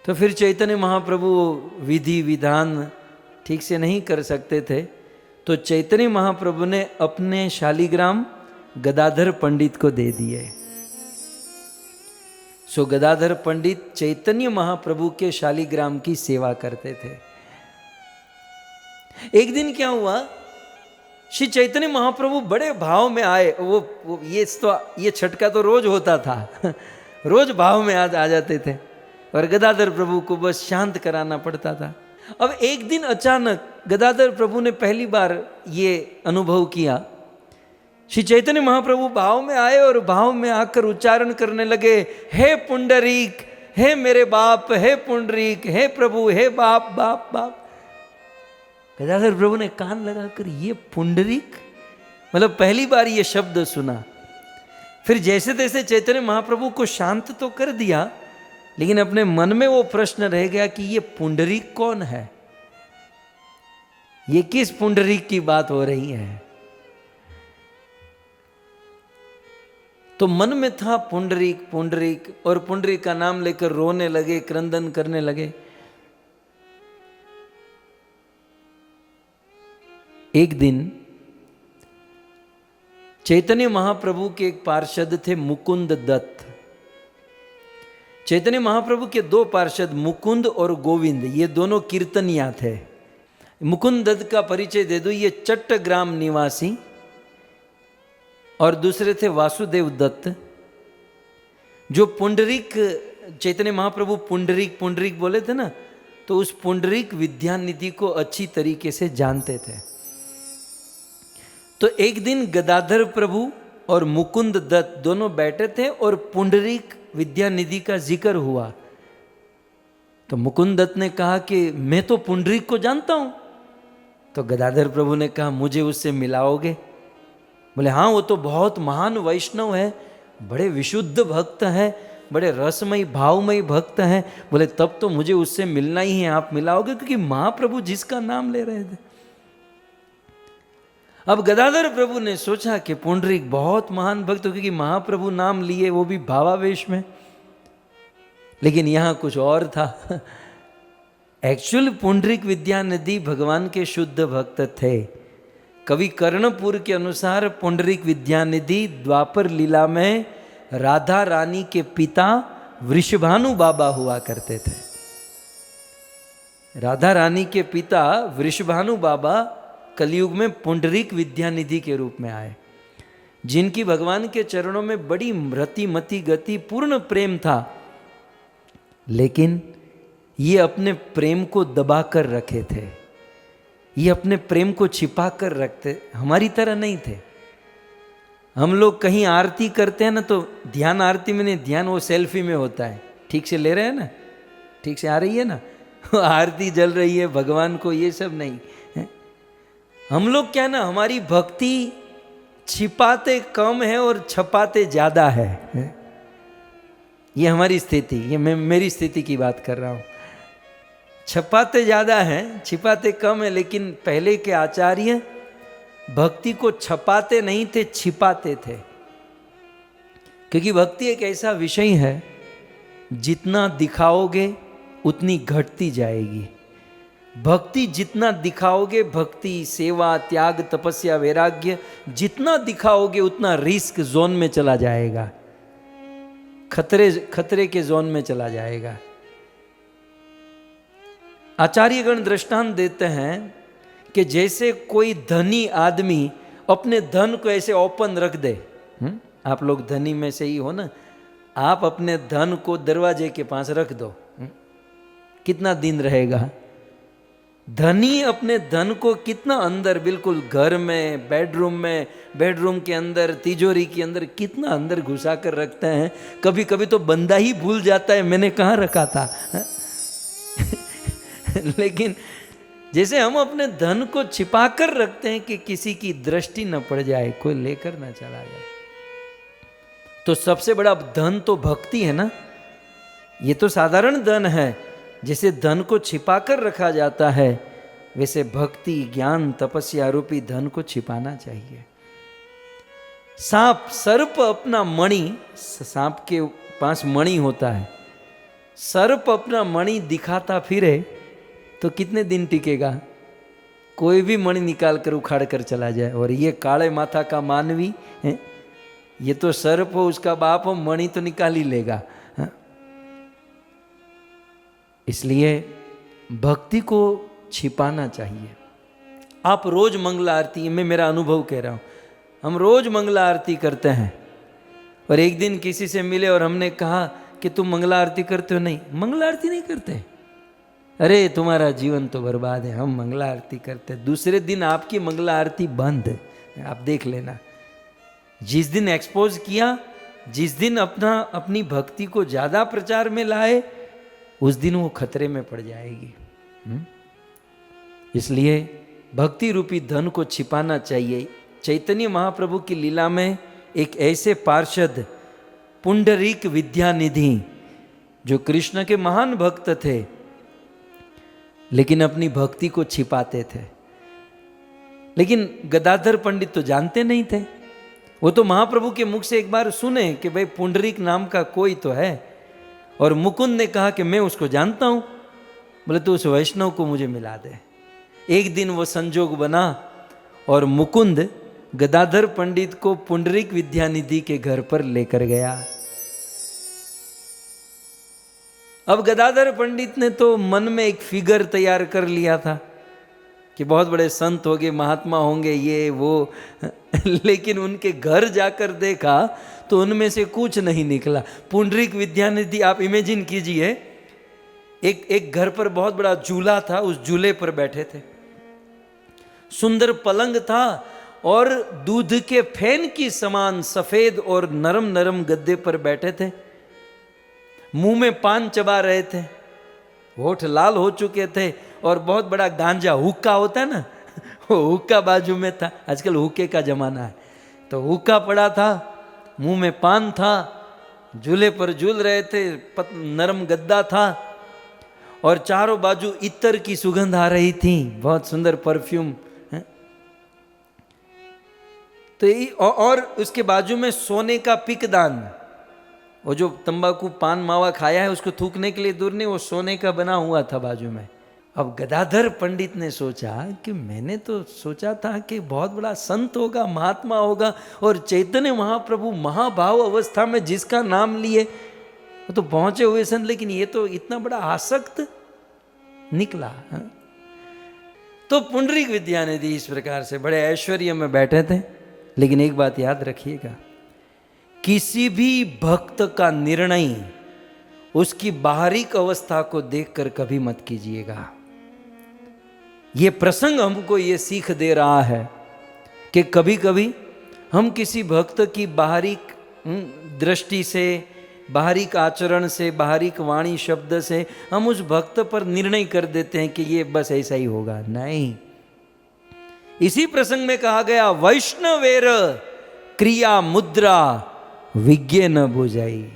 तो फिर चैतन्य महाप्रभु विधि विधान ठीक से नहीं कर सकते थे। तो चैतन्य महाप्रभु ने अपने शालिग्राम गदाधर पंडित को दे दिए। सो गदाधर पंडित चैतन्य महाप्रभु के शालिग्राम की सेवा करते थे। एक दिन क्या हुआ, श्री चैतन्य महाप्रभु बड़े भाव में आए। वो ये छटका तो रोज होता था रोज भाव में आ जाते थे और गदाधर प्रभु को बस शांत कराना पड़ता था। अब एक दिन अचानक गदाधर प्रभु ने पहली बार ये अनुभव किया। श्री चैतन्य महाप्रभु भाव में आए और भाव में आकर उच्चारण करने लगे, हे पुंडरीक, हे मेरे बाप, हे पुंडरीक, हे प्रभु, हे बाप बाप बाप। गदाधर प्रभु ने कान लगाकर ये पुंडरीक, मतलब पहली बार ये शब्द सुना। फिर जैसे तैसे चैतन्य महाप्रभु को शांत तो कर दिया, लेकिन अपने मन में वो प्रश्न रह गया कि ये पुंडरीक कौन है, ये किस पुंडरीक की बात हो रही है। तो मन में था पुंडरीक पुंडरीक, और पुंडरीक का नाम लेकर रोने लगे, क्रंदन करने लगे। एक दिन चैतन्य महाप्रभु के एक पार्षद थे मुकुंद दत्त। चैतन्य महाप्रभु के दो पार्षद मुकुंद और गोविंद, ये दोनों कीर्तनिया थे। मुकुंद दत्त का परिचय दे दो, ये चट्टग्राम निवासी, और दूसरे थे वासुदेव दत्त, जो पुंडरीक, चैतन्य महाप्रभु पुंडरीक पुंडरीक बोले थे ना, तो उस पुंडरीक विद्यानिधि को अच्छी तरीके से जानते थे। तो एक दिन गदाधर प्रभु और मुकुंद दत्त दोनों बैठे थे और पुंडरीक विद्यानिधि का जिक्र हुआ। तो मुकुंद दत्त ने कहा कि मैं तो पुंडरीक को जानता हूं। तो गदाधर प्रभु ने कहा मुझे उससे मिलाओगे? बोले हाँ, वो तो बहुत महान वैष्णव है, बड़े विशुद्ध भक्त है, बड़े रसमयी भावमयी भक्त हैं। बोले तब तो मुझे उससे मिलना ही है, आप मिलाओगे? क्योंकि महाप्रभु जिसका नाम ले रहे थे। अब गदाधर प्रभु ने सोचा कि पुंडरीक बहुत महान भक्त, क्योंकि महाप्रभु नाम लिए, वो भी भावावेश में। लेकिन यहां कुछ और था। एक्चुअल पुंडरीक विद्यानिधि भगवान के शुद्ध भक्त थे। कवि कर्णपुर के अनुसार पुंडरीक विद्यानिधि द्वापर लीला में राधा रानी के पिता वृषभानु बाबा हुआ करते थे। राधा रानी के पिता वृषभानु बाबा कलयुग में पुंडरीक विद्यानिधि के रूप में आए, जिनकी भगवान के चरणों में बड़ी रति मति गति पूर्ण प्रेम था। लेकिन ये अपने प्रेम को दबा कर रखे थे, ये अपने प्रेम को छिपा कर रखते, हमारी तरह नहीं थे। हम लोग कहीं आरती करते हैं ना, तो ध्यान आरती में नहीं, ध्यान वो सेल्फी में होता है। ठीक से ले रहे हैं ना, ठीक से आ रही है ना, आरती जल रही है भगवान को, ये सब नहीं है। हम लोग क्या ना, हमारी भक्ति छिपाते कम है और छपाते ज्यादा है। ये हमारी स्थिति, ये मैं मेरी स्थिति की बात कर रहा हूं। छपाते ज्यादा है, छिपाते कम है। लेकिन पहले के आचार्य भक्ति को छपाते नहीं थे, छिपाते थे। क्योंकि भक्ति एक ऐसा विषय है, जितना दिखाओगे उतनी घटती जाएगी। भक्ति जितना दिखाओगे, भक्ति सेवा त्याग तपस्या वैराग्य जितना दिखाओगे उतना रिस्क जोन में चला जाएगा, खतरे के जोन में चला जाएगा। आचार्यगण दृष्टांत देते हैं कि जैसे कोई धनी आदमी अपने धन को ऐसे ओपन रख दे। आप लोग धनी में से ही हो ना, आप अपने धन को दरवाजे के पास रख दो, कितना दिन रहेगा? धनी अपने धन को कितना अंदर, बिल्कुल घर में, बेडरूम के अंदर, तिजोरी के अंदर, कितना अंदर घुसा कर रखते हैं। कभी कभी तो बंदा ही भूल जाता है मैंने कहाँ रखा था। लेकिन जैसे हम अपने धन को छिपा कर रखते हैं कि किसी की दृष्टि न पड़ जाए, कोई लेकर न चला जाए। तो सबसे बड़ा धन तो भक्ति है ना। ये तो साधारण धन है, जैसे धन को छिपा कर रखा जाता है, वैसे भक्ति ज्ञान तपस्या रूपी धन को छिपाना चाहिए। सांप, सर्प अपना मणि, सांप के पास मणि होता है, सर्प अपना मणि दिखाता फिरे तो कितने दिन टिकेगा? कोई भी मणि निकाल कर उखाड़ कर चला जाए। और ये काले माथा का मानवी है, ये तो सर्प हो, उसका बाप हो, मणि तो निकाल ही लेगा। इसलिए भक्ति को छिपाना चाहिए। आप रोज मंगला आरती, मैं मेरा अनुभव कह रहा हूं, हम रोज मंगला आरती करते हैं। और एक दिन किसी से मिले और हमने कहा कि तुम मंगला आरती करते हो? नहीं, मंगला आरती नहीं करते। अरे तुम्हारा जीवन तो बर्बाद है, हम मंगला आरती करते। दूसरे दिन आपकी मंगला आरती बंद, आप देख लेना। जिस दिन एक्सपोज किया, जिस दिन अपनी भक्ति को ज्यादा प्रचार में लाए, उस दिन वो खतरे में पड़ जाएगी। इसलिए भक्ति रूपी धन को छिपाना चाहिए। चैतन्य महाप्रभु की लीला में एक ऐसे पार्षद पुंडरीक विद्यानिधि, जो कृष्ण के महान भक्त थे, लेकिन अपनी भक्ति को छिपाते थे। लेकिन गदाधर पंडित तो जानते नहीं थे। वो तो महाप्रभु के मुख से एक बार सुने कि भाई पुंडरीक नाम का कोई तो है, और मुकुंद ने कहा कि मैं उसको जानता हूं। बोले तो उस वैष्णव को मुझे मिला दे। एक दिन वो संजोग बना, और मुकुंद गदाधर पंडित को पुंडरीक विद्यानिधि के घर पर लेकर गया। अब गदाधर पंडित ने तो मन में एक फिगर तैयार कर लिया था कि बहुत बड़े संत होंगे, महात्मा होंगे, ये वो लेकिन उनके घर जाकर देखा तो उनमें से कुछ नहीं निकला। पुंडरीक विद्यानिधि, आप इमेजिन कीजिए, एक घर पर बहुत बड़ा झूला था, उस झूले पर बैठे थे, सुंदर पलंग था और दूध के फेन की समान सफेद और नरम नरम गद्दे पर बैठे थे, मुंह में पान चबा रहे थे, होठ लाल हो चुके थे और बहुत बड़ा गांजा हुक्का होता है ना, वो हुक्का बाजू में था। आजकल हुक्के का जमाना है, तो हुक्का पड़ा था, मुंह में पान था, झूले पर झूल रहे थे, नरम गद्दा था और चारों बाजू इत्र की सुगंध आ रही थी, बहुत सुंदर परफ्यूम है। तो और उसके बाजू में सोने का पिकदान, वो जो तंबाकू पान मावा खाया है उसको थूकने के लिए दूर नहीं, वो सोने का बना हुआ था बाजू में। अब गदाधर पंडित ने सोचा कि मैंने तो सोचा था कि बहुत बड़ा संत होगा, महात्मा होगा, और चैतन्य महाप्रभु महाभाव अवस्था में जिसका नाम लिए वो तो पहुंचे हुए संत, लेकिन ये तो इतना बड़ा आसक्त निकला। तो पुंडरीक विद्यानिधि इस प्रकार से बड़े ऐश्वर्य में बैठे थे। लेकिन एक बात याद रखिएगा, किसी भी भक्त का निर्णय उसकी बाहरिक अवस्था को देखकर कभी मत कीजिएगा। ये प्रसंग हमको ये सीख दे रहा है कि कभी कभी हम किसी भक्त की बाहरिक दृष्टि से, बाहरिक आचरण से, बाहरिक वाणी शब्द से हम उस भक्त पर निर्णय कर देते हैं कि ये बस ऐसा ही होगा। नहीं, इसी प्रसंग में कहा गया, वैष्णवेर क्रिया मुद्रा विज्ञे न बुझाई।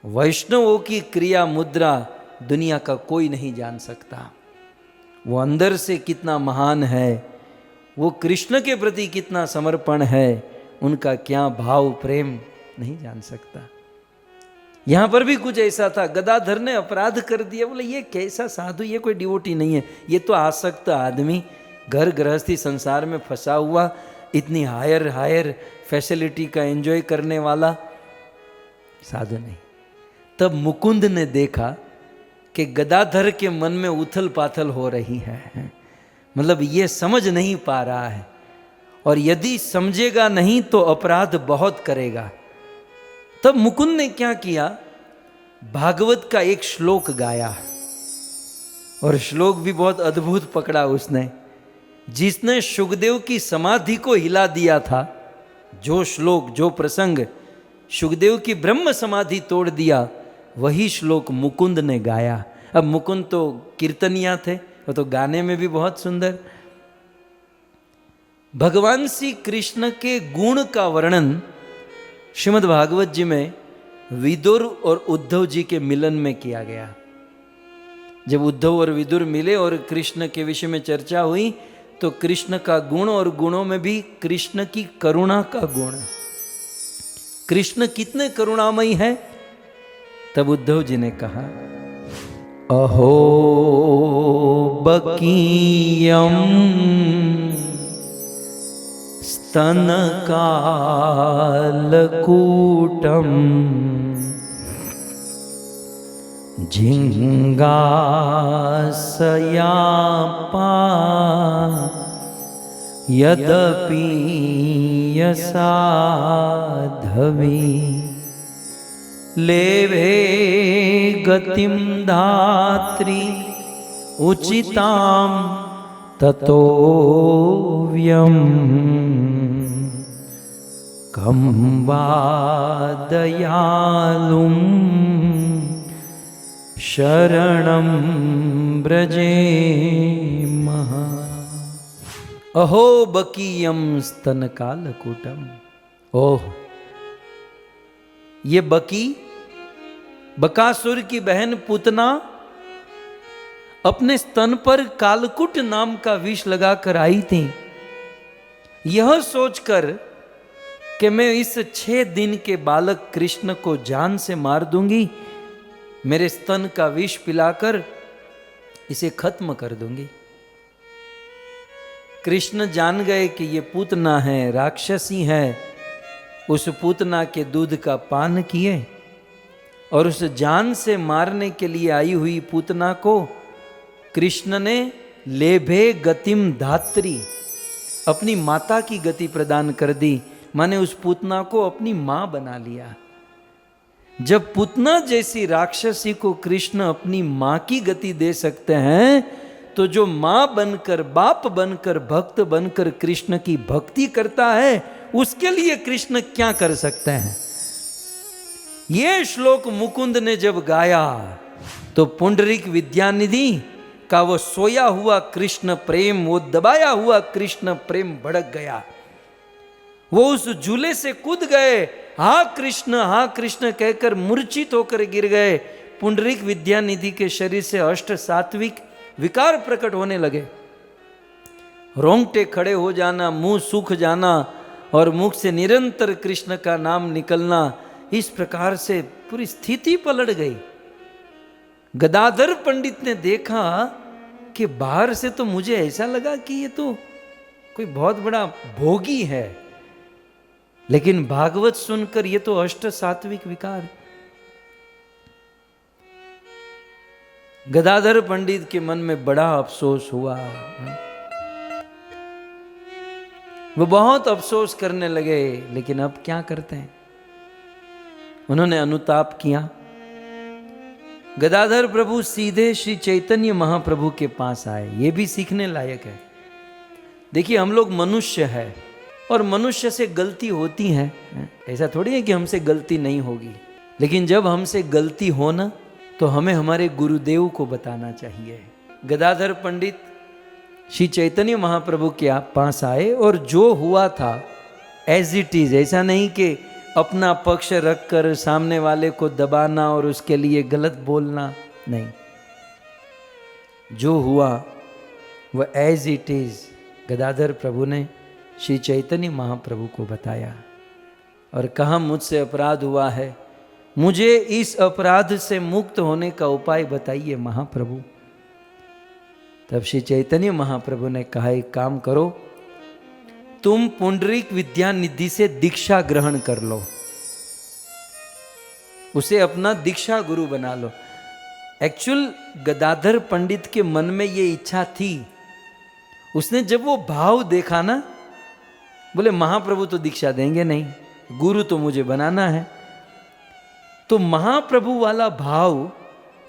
वैष्णवों की क्रिया मुद्रा दुनिया का कोई नहीं जान सकता। वो अंदर से कितना महान है, वो कृष्ण के प्रति कितना समर्पण है, उनका क्या भाव प्रेम नहीं जान सकता। यहां पर भी कुछ ऐसा था, गदाधर ने अपराध कर दिया, बोले ये कैसा साधु, ये कोई डिवोटी नहीं है, ये तो आसक्त आदमी, घर गृहस्थी संसार में फंसा हुआ, इतनी हायर फैसिलिटी का एंजॉय करने वाला साधु नहीं। तब मुकुंद ने देखा कि गदाधर के मन में उथल पाथल हो रही है, मतलब ये समझ नहीं पा रहा है, और यदि समझेगा नहीं तो अपराध बहुत करेगा। तब मुकुंद ने क्या किया, भागवत का एक श्लोक गाया, और श्लोक भी बहुत अद्भुत पकड़ा उसने, जिसने सुखदेव की समाधि को हिला दिया था। जो श्लोक, जो प्रसंग सुखदेव की ब्रह्म समाधि तोड़ दिया, वही श्लोक मुकुंद ने गाया। अब मुकुंद तो कीर्तनिया थे, वो तो गाने में भी बहुत सुंदर। भगवान श्री कृष्ण के गुण का वर्णन श्रीमद् भागवत जी में विदुर और उद्धव जी के मिलन में किया गया। जब उद्धव और विदुर मिले और कृष्ण के विषय में चर्चा हुई, तो कृष्ण का गुण और गुणों में भी कृष्ण की करुणा का गुण, कृष्ण कितने करुणामयी है। तब उद्धव जी ने कहा, अहो बकीयम स्तन कालकूटम झिंगासयापा यदपि यसाधवी लेभे गतिम धात्री उचिताम ततोव्यम कम वा दयालुम शरणं ब्रजे महा। अहो बकीयम स्तन कालकूटम। ओह, ये बकी, बकासुर की बहन पूतना, अपने स्तन पर कालकुट नाम का विष लगाकर आई थी, यह सोचकर कि मैं इस 6 दिन के बालक कृष्ण को जान से मार दूंगी, मेरे स्तन का विष पिलाकर इसे खत्म कर दूंगी। कृष्ण जान गए कि ये पूतना है, राक्षसी है, उस पूतना के दूध का पान किए और उस जान से मारने के लिए आई हुई पूतना को कृष्ण ने लेभे गतिम धात्री, अपनी माता की गति प्रदान कर दी। माने उस पूतना को अपनी मां बना लिया। जब पूतना जैसी राक्षसी को कृष्ण अपनी मां की गति दे सकते हैं, तो जो मां बनकर, बाप बनकर, भक्त बनकर कृष्ण की भक्ति करता है, उसके लिए कृष्ण क्या कर सकते हैं। ये श्लोक मुकुंद ने जब गाया तो पुंडरीक विद्यानिधि का वो सोया हुआ कृष्ण प्रेम, वो दबाया हुआ कृष्ण प्रेम भड़क गया। वो उस झूले से कूद गए, हा कृष्ण कहकर मूर्छित होकर गिर गए। पुंडरीक विद्यानिधि के शरीर से अष्ट सात्विक विकार प्रकट होने लगे। रोंगटे खड़े हो जाना, मुंह सूख जाना और मुख से निरंतर कृष्ण का नाम निकलना, इस प्रकार से पूरी स्थिति पलट गई। गदाधर पंडित ने देखा कि बाहर से तो मुझे ऐसा लगा कि ये तो कोई बहुत बड़ा भोगी है, लेकिन भागवत सुनकर ये तो अष्ट सात्विक विकार। गदाधर पंडित के मन में बड़ा अफसोस हुआ। वो बहुत अफसोस करने लगे, लेकिन अब क्या करते हैं। उन्होंने अनुताप किया। गदाधर प्रभु सीधे श्री चैतन्य महाप्रभु के पास आए। ये भी सीखने लायक है। देखिए, हम लोग मनुष्य है और मनुष्य से गलती होती है, ऐसा थोड़ी है कि हमसे गलती नहीं होगी। लेकिन जब हमसे गलती हो ना, तो हमें हमारे गुरुदेव को बताना चाहिए। गदाधर पंडित श्री चैतन्य महाप्रभु के पास आए और जो हुआ था एज इट इज, ऐसा नहीं कि अपना पक्ष रखकर सामने वाले को दबाना और उसके लिए गलत बोलना, नहीं। जो हुआ वह एज इट इज गदाधर प्रभु ने श्री चैतन्य महाप्रभु को बताया और कहा, मुझसे अपराध हुआ है, मुझे इस अपराध से मुक्त होने का उपाय बताइए महाप्रभु। तब श्री चैतन्य महाप्रभु ने कहा, एक काम करो, तुम पुंडरीक विद्यानिधि से दीक्षा ग्रहण कर लो, उसे अपना दीक्षा गुरु बना लो। एक्चुअल गदाधर पंडित के मन में ये इच्छा थी। उसने जब वो भाव देखा ना, बोले महाप्रभु तो दीक्षा देंगे नहीं, गुरु तो मुझे बनाना है। तो महाप्रभु वाला भाव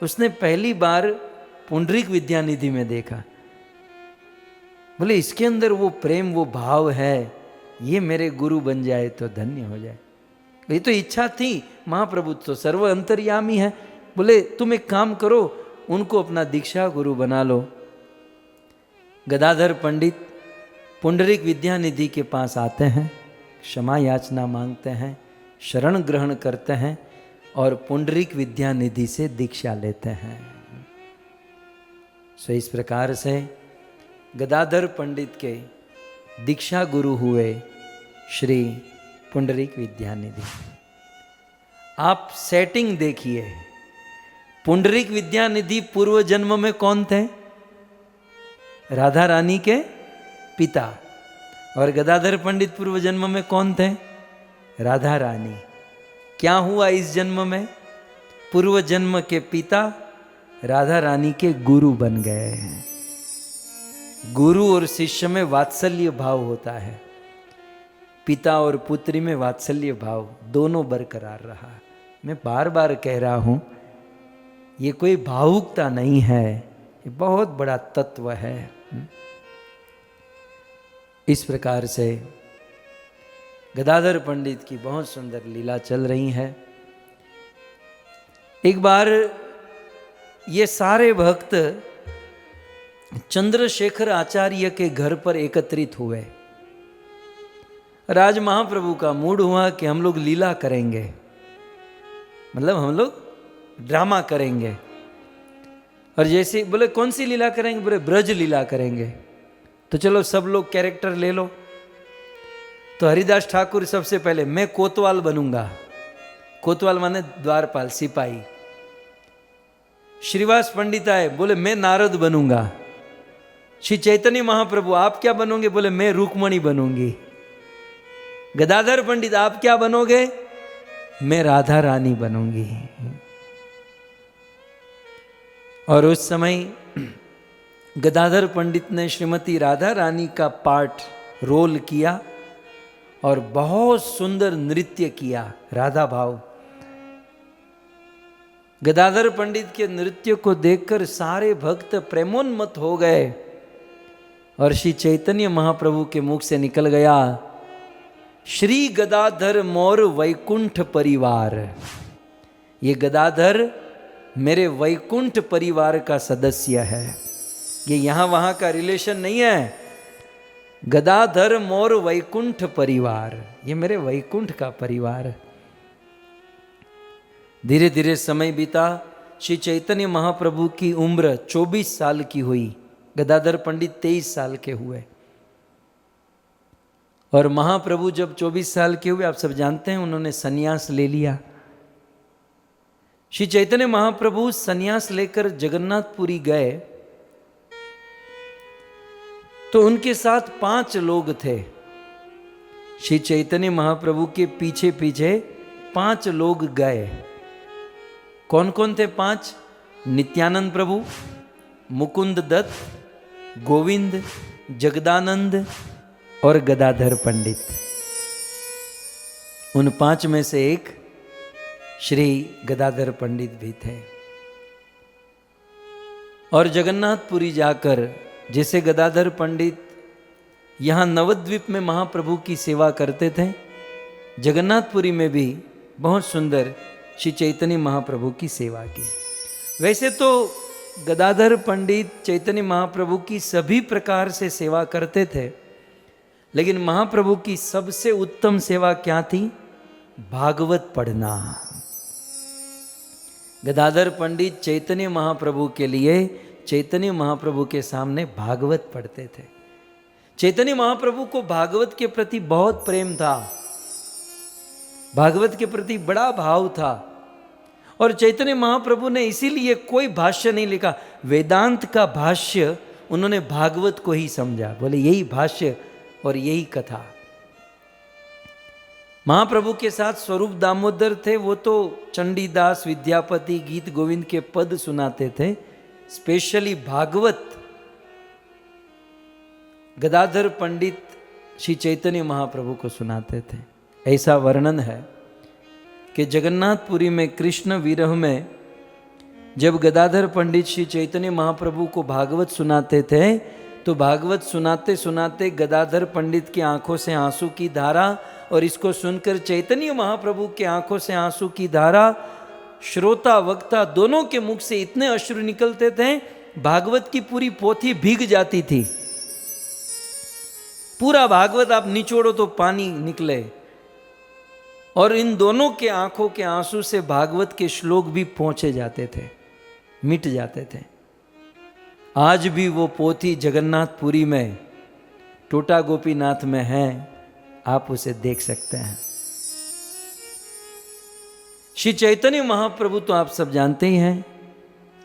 उसने पहली बार पुंडरीक विद्यानिधि में देखा। बोले इसके अंदर वो प्रेम, वो भाव है, ये मेरे गुरु बन जाए तो धन्य हो जाए। ये तो इच्छा थी, महाप्रभु तो सर्व अंतर्यामी है। बोले तुम एक काम करो, उनको अपना दीक्षा गुरु बना लो। गदाधर पंडित पुंडरीक विद्यानिधि के पास आते हैं, क्षमा याचना मांगते हैं, शरण ग्रहण करते हैं और पुंडरीक विद्यानिधि से दीक्षा लेते हैं। सो इस प्रकार से गदाधर पंडित के दीक्षा गुरु हुए श्री पुंडरीक विद्यानिधि। आप सेटिंग देखिए, पुंडरीक विद्यानिधि पूर्व जन्म में कौन थे? राधा रानी के पिता। और गदाधर पंडित पूर्व जन्म में कौन थे? राधा रानी। क्या हुआ इस जन्म में? पूर्व जन्म के पिता राधा रानी के गुरु बन गए हैं। गुरु और शिष्य में वात्सल्य भाव होता है, पिता और पुत्री में वात्सल्य भाव दोनों बरकरार रहा। मैं बार बार कह रहा हूं, ये कोई भावुकता नहीं है, ये बहुत बड़ा तत्व है। इस प्रकार से गदाधर पंडित की बहुत सुंदर लीला चल रही है। एक बार ये सारे भक्त चंद्रशेखर आचार्य के घर पर एकत्रित हुए। राज महाप्रभु का मूड हुआ कि हम लोग लीला करेंगे, मतलब हम लोग ड्रामा करेंगे। और जैसे बोले कौन सी लीला करेंगे? बोले ब्रज लीला करेंगे। तो चलो सब लोग कैरेक्टर ले लो। तो हरिदास ठाकुर सबसे पहले, मैं कोतवाल बनूंगा। कोतवाल माने द्वारपाल, सिपाही। श्रीवास पंडित आए, बोले मैं नारद बनूंगा। श्री चैतन्य महाप्रभु आप क्या बनोगे? बोले मैं रुक्मणी बनूंगी। गदाधर पंडित आप क्या बनोगे? मैं राधा रानी बनूंगी। और उस समय गदाधर पंडित ने श्रीमती राधा रानी का पार्ट रोल किया और बहुत सुंदर नृत्य किया, राधा भाव। गदाधर पंडित के नृत्य को देखकर सारे भक्त प्रेमोन्मत्त हो गए और श्री चैतन्य महाप्रभु के मुख से निकल गया, श्री गदाधर मोर वैकुंठ परिवार। ये गदाधर मेरे वैकुंठ परिवार का सदस्य है। ये यहां वहां का रिलेशन नहीं है। गदाधर मोर वैकुंठ परिवार, ये मेरे वैकुंठ का परिवार। धीरे धीरे समय बीता। श्री चैतन्य महाप्रभु की उम्र 24 साल की हुई, गदाधर पंडित 23 साल के हुए। और महाप्रभु जब 24 साल के हुए, आप सब जानते हैं, उन्होंने सन्यास ले लिया। श्री चैतन्य महाप्रभु सन्यास लेकर जगन्नाथपुरी गए तो उनके साथ 5 लोग थे। श्री चैतन्य महाप्रभु के पीछे पीछे 5 लोग गए। कौन कौन थे 5? नित्यानंद प्रभु, मुकुंद दत्त, गोविंद, जगदानंद और गदाधर पंडित। उन 5 में से एक श्री गदाधर पंडित भी थे। और जगन्नाथपुरी जाकर, जैसे गदाधर पंडित यहाँ नवद्वीप में महाप्रभु की सेवा करते थे, जगन्नाथपुरी में भी बहुत सुंदर श्री चैतन्य महाप्रभु की सेवा की। वैसे तो गदाधर पंडित चैतन्य महाप्रभु की सभी प्रकार से सेवा करते थे, लेकिन महाप्रभु की सबसे उत्तम सेवा क्या थी? भागवत पढ़ना। गदाधर पंडित चैतन्य महाप्रभु के लिए, चैतन्य महाप्रभु के सामने भागवत पढ़ते थे। चैतन्य महाप्रभु को भागवत के प्रति बहुत प्रेम था, भागवत के प्रति बड़ा भाव था। और चैतन्य महाप्रभु ने इसीलिए कोई भाष्य नहीं लिखा। वेदांत का भाष्य उन्होंने भागवत को ही समझा, बोले यही भाष्य और यही कथा। महाप्रभु के साथ स्वरूप दामोदर थे, वो तो चंडीदास, विद्यापति, गीत गोविंद के पद सुनाते थे। स्पेशली भागवत गदाधर पंडित श्री चैतन्य महाप्रभु को सुनाते थे। ऐसा वर्णन है कि जगन्नाथपुरी में कृष्ण विरह में जब गदाधर पंडित श्री चैतन्य महाप्रभु को भागवत सुनाते थे, तो भागवत सुनाते सुनाते गदाधर पंडित की आंखों से आंसू की धारा, और इसको सुनकर चैतन्य महाप्रभु के आंखों से आंसू की धारा, श्रोता वक्ता दोनों के मुख से इतने अश्रु निकलते थे, भागवत की पूरी पोथी भीग जाती थी। पूरा भागवत आप निचोड़ो तो पानी निकले। और इन दोनों के आंखों के आंसू से भागवत के श्लोक भी पहुंचे जाते थे, मिट जाते थे। आज भी वो पोथी जगन्नाथपुरी में टोटा गोपीनाथ में है, आप उसे देख सकते हैं। श्री चैतन्य महाप्रभु तो आप सब जानते ही हैं,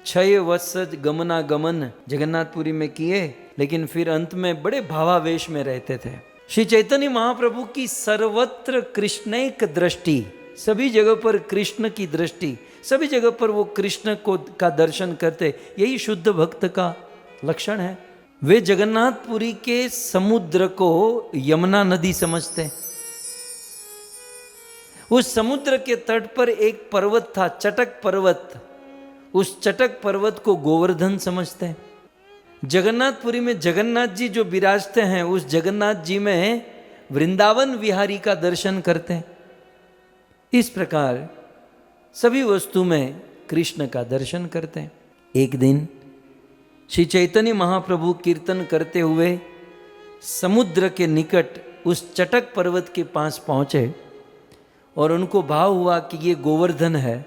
6 वर्ष गमनागमन जगन्नाथपुरी में किए, लेकिन फिर अंत में बड़े भावावेश में रहते थे। श्री चैतन्य महाप्रभु की सर्वत्र कृष्णैक दृष्टि, सभी जगह पर कृष्ण की दृष्टि, सभी जगह पर वो कृष्ण को का दर्शन करते। यही शुद्ध भक्त का लक्षण है। वे जगन्नाथपुरी के समुद्र को यमुना नदी समझते। उस समुद्र के तट पर एक पर्वत था, चटक पर्वत। उस चटक पर्वत को गोवर्धन समझते। जगन्नाथपुरी में जगन्नाथ जी जो विराजते हैं, उस जगन्नाथ जी में वृंदावन विहारी का दर्शन करते हैं। इस प्रकार सभी वस्तु में कृष्ण का दर्शन करते हैं। एक दिन श्री चैतन्य महाप्रभु कीर्तन करते हुए समुद्र के निकट उस चटक पर्वत के पास पहुंचे और उनको भाव हुआ कि ये गोवर्धन है,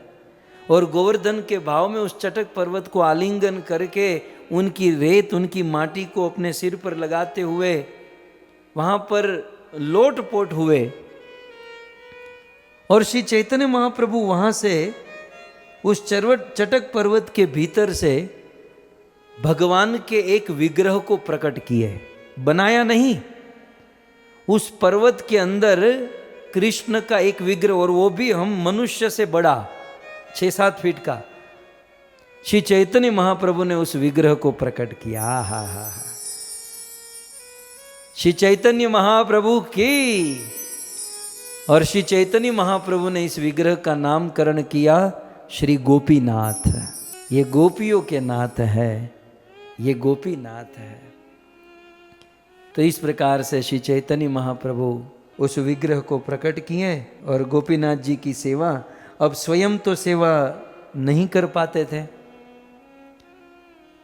और गोवर्धन के भाव में उस चटक पर्वत को आलिंगन करके उनकी रेत, उनकी माटी को अपने सिर पर लगाते हुए वहाँ पर लोटपोट हुए। और श्री चैतन्य महाप्रभु वहाँ से उस चटक पर्वत के भीतर से भगवान के एक विग्रह को प्रकट किए, बनाया नहीं। उस पर्वत के अंदर कृष्ण का एक विग्रह, और वो भी हम मनुष्य से बड़ा 6-7 फीट का, श्री चैतन्य महाप्रभु ने उस विग्रह को प्रकट किया। हा श्री चैतन्य महाप्रभु की। और श्री चैतन्य महाप्रभु ने इस विग्रह का नामकरण किया श्री गोपीनाथ। ये गोपियों के नाथ है, ये गोपीनाथ है। तो इस प्रकार से श्री चैतन्य महाप्रभु उस विग्रह को प्रकट किए और गोपीनाथ जी की सेवा। अब स्वयं तो सेवा नहीं कर पाते थे,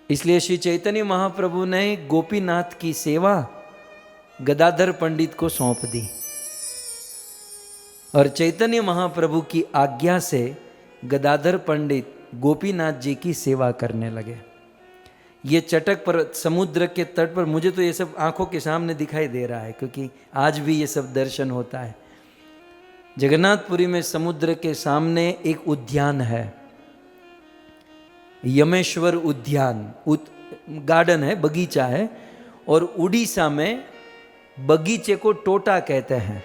इसलिए श्री चैतन्य महाप्रभु ने गोपीनाथ की सेवा गदाधर पंडित को सौंप दी। और चैतन्य महाप्रभु की आज्ञा से गदाधर पंडित गोपीनाथ जी की सेवा करने लगे। ये चटक पर समुद्र के तट पर, मुझे तो ये सब आंखों के सामने दिखाई दे रहा है, क्योंकि आज भी ये सब दर्शन होता है। जगन्नाथपुरी में समुद्र के सामने एक उद्यान है, यमेश्वर उद्यान, गार्डन है, बगीचा है। और उड़ीसा में बगीचे को टोटा कहते हैं।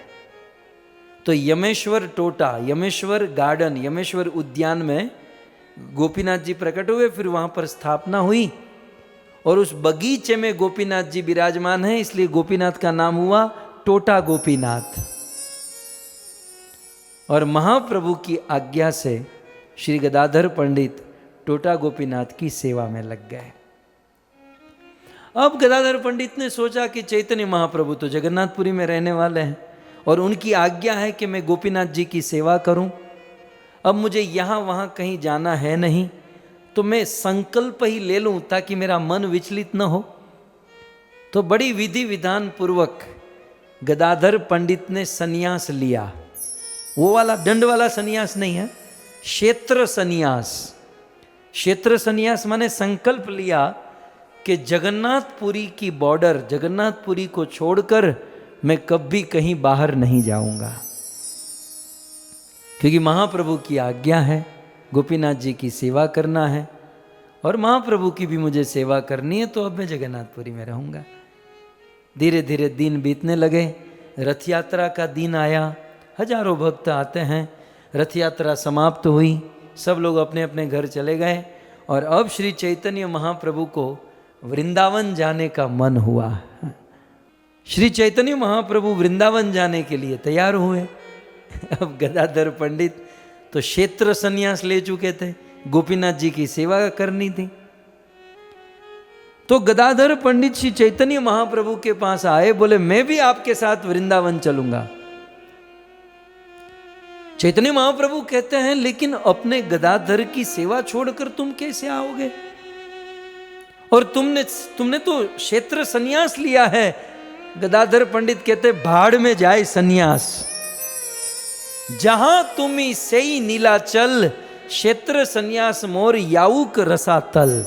तो यमेश्वर टोटा, यमेश्वर गार्डन, यमेश्वर उद्यान में गोपीनाथ जी प्रकट हुए, फिर वहां पर स्थापना हुई और उस बगीचे में गोपीनाथ जी विराजमान हैं, इसलिए गोपीनाथ का नाम हुआ टोटा गोपीनाथ। और महाप्रभु की आज्ञा से श्री गदाधर पंडित टोटा गोपीनाथ की सेवा में लग गए। अब गदाधर पंडित ने सोचा कि चैतन्य महाप्रभु तो जगन्नाथपुरी में रहने वाले हैं और उनकी आज्ञा है कि मैं गोपीनाथ जी की सेवा करूं। अब मुझे यहाँ वहाँ कहीं जाना है नहीं, तो मैं संकल्प ही ले लूं ताकि मेरा मन विचलित न हो। तो बड़ी विधि विधान पूर्वक गदाधर पंडित ने सन्यास लिया। वो वाला दंड वाला सन्यास नहीं है, क्षेत्र सन्यास। क्षेत्र सन्यास माने संकल्प लिया कि जगन्नाथपुरी की बॉर्डर, जगन्नाथपुरी को छोड़कर मैं कभी कहीं बाहर नहीं जाऊंगा, क्योंकि महाप्रभु की आज्ञा है, गोपीनाथ जी की सेवा करना है और महाप्रभु की भी मुझे सेवा करनी है, तो अब मैं जगन्नाथपुरी में रहूंगा। धीरे धीरे दिन बीतने लगे। रथ यात्रा का दिन आया, हजारों भक्त आते हैं। रथ यात्रा समाप्त हुई, सब लोग अपने अपने घर चले गए और अब श्री चैतन्य महाप्रभु को वृंदावन जाने का मन हुआ। श्री चैतन्य महाप्रभु वृंदावन जाने के लिए तैयार हुए। अब गदाधर पंडित तो क्षेत्र सन्यास ले चुके थे, गोपीनाथ जी की सेवा करनी थी। तो गदाधर पंडित श्री चैतन्य महाप्रभु के पास आए, बोले मैं भी आपके साथ वृंदावन चलूंगा। चैतन्य महाप्रभु कहते हैं लेकिन अपने गदाधर की सेवा छोड़कर तुम कैसे आओगे? और तुमने तो क्षेत्र सन्यास लिया है। गदाधर पंडित कहते भाड़ में जाए सन्यास, जहां तुमी सेई नीलाचल, क्षेत्र सन्यास मोर याऊक रसातल।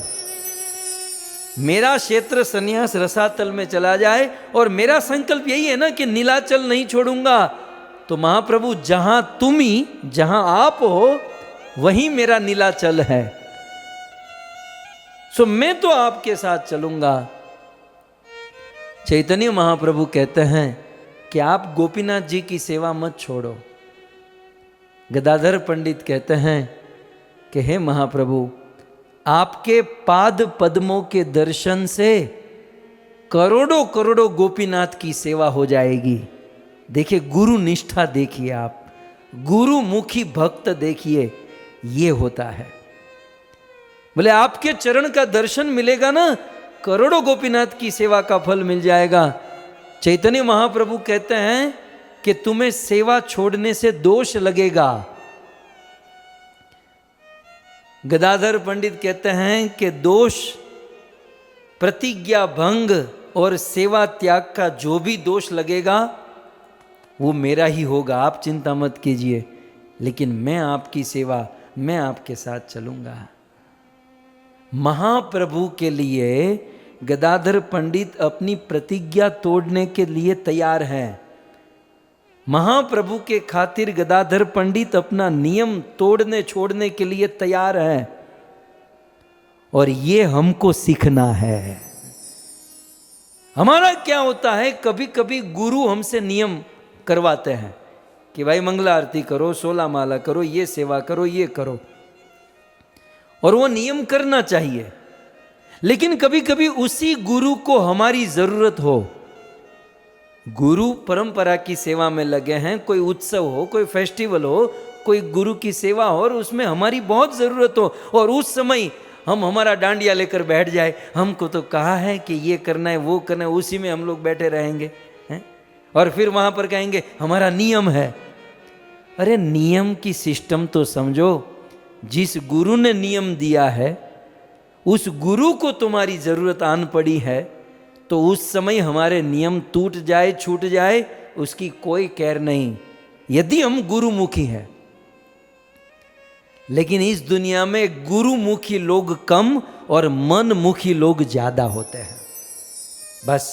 मेरा क्षेत्र सन्यास रसातल में चला जाए और मेरा संकल्प यही है ना कि नीलाचल नहीं छोड़ूंगा। तो महाप्रभु जहां तुमी, जहां आप हो, वहीं मेरा नीलाचल है। सो मैं तो आपके साथ चलूंगा। चैतन्य महाप्रभु कहते हैं कि आप गोपीनाथ जी की सेवा मत छोड़ो। गदाधर पंडित कहते हैं कि हे महाप्रभु, आपके पाद पद्मों के दर्शन से करोड़ों करोड़ों गोपीनाथ की सेवा हो जाएगी। देखिए गुरु निष्ठा, देखिए आप गुरु मुखी भक्त देखिए, ये होता है। बोले आपके चरण का दर्शन मिलेगा ना, करोड़ों गोपीनाथ की सेवा का फल मिल जाएगा। चैतन्य महाप्रभु कहते हैं कि तुम्हें सेवा छोड़ने से दोष लगेगा। गदाधर पंडित कहते हैं कि दोष, प्रतिज्ञा भंग और सेवा त्याग का जो भी दोष लगेगा वो मेरा ही होगा, आप चिंता मत कीजिए, लेकिन मैं आपकी सेवा, मैं आपके साथ चलूंगा। महाप्रभु के लिए गदाधर पंडित अपनी प्रतिज्ञा तोड़ने के लिए तैयार हैं। महाप्रभु के खातिर गदाधर पंडित अपना नियम तोड़ने छोड़ने के लिए तैयार हैं। और ये हमको सीखना है। हमारा क्या होता है, कभी कभी गुरु हमसे नियम करवाते हैं कि भाई मंगला आरती करो, 16 माला करो, ये सेवा करो, ये करो, और वो नियम करना चाहिए। लेकिन कभी कभी उसी गुरु को हमारी जरूरत हो, गुरु परंपरा की सेवा में लगे हैं, कोई उत्सव हो, कोई फेस्टिवल हो, कोई गुरु की सेवा हो और उसमें हमारी बहुत जरूरत हो, और उस समय हम हमारा डांडिया लेकर बैठ जाए, हमको तो कहा है कि ये करना है, वो करना है, उसी में हम लोग बैठे रहेंगे हैं? और फिर वहां पर कहेंगे हमारा नियम है। अरे नियम की सिस्टम तो समझो। जिस गुरु ने नियम दिया है, उस गुरु को तुम्हारी जरूरत आन पड़ी है, तो उस समय हमारे नियम टूट जाए, छूट जाए, उसकी कोई कैर नहीं, यदि हम गुरुमुखी हैं। लेकिन इस दुनिया में गुरुमुखी लोग कम और मनमुखी लोग ज्यादा होते हैं। बस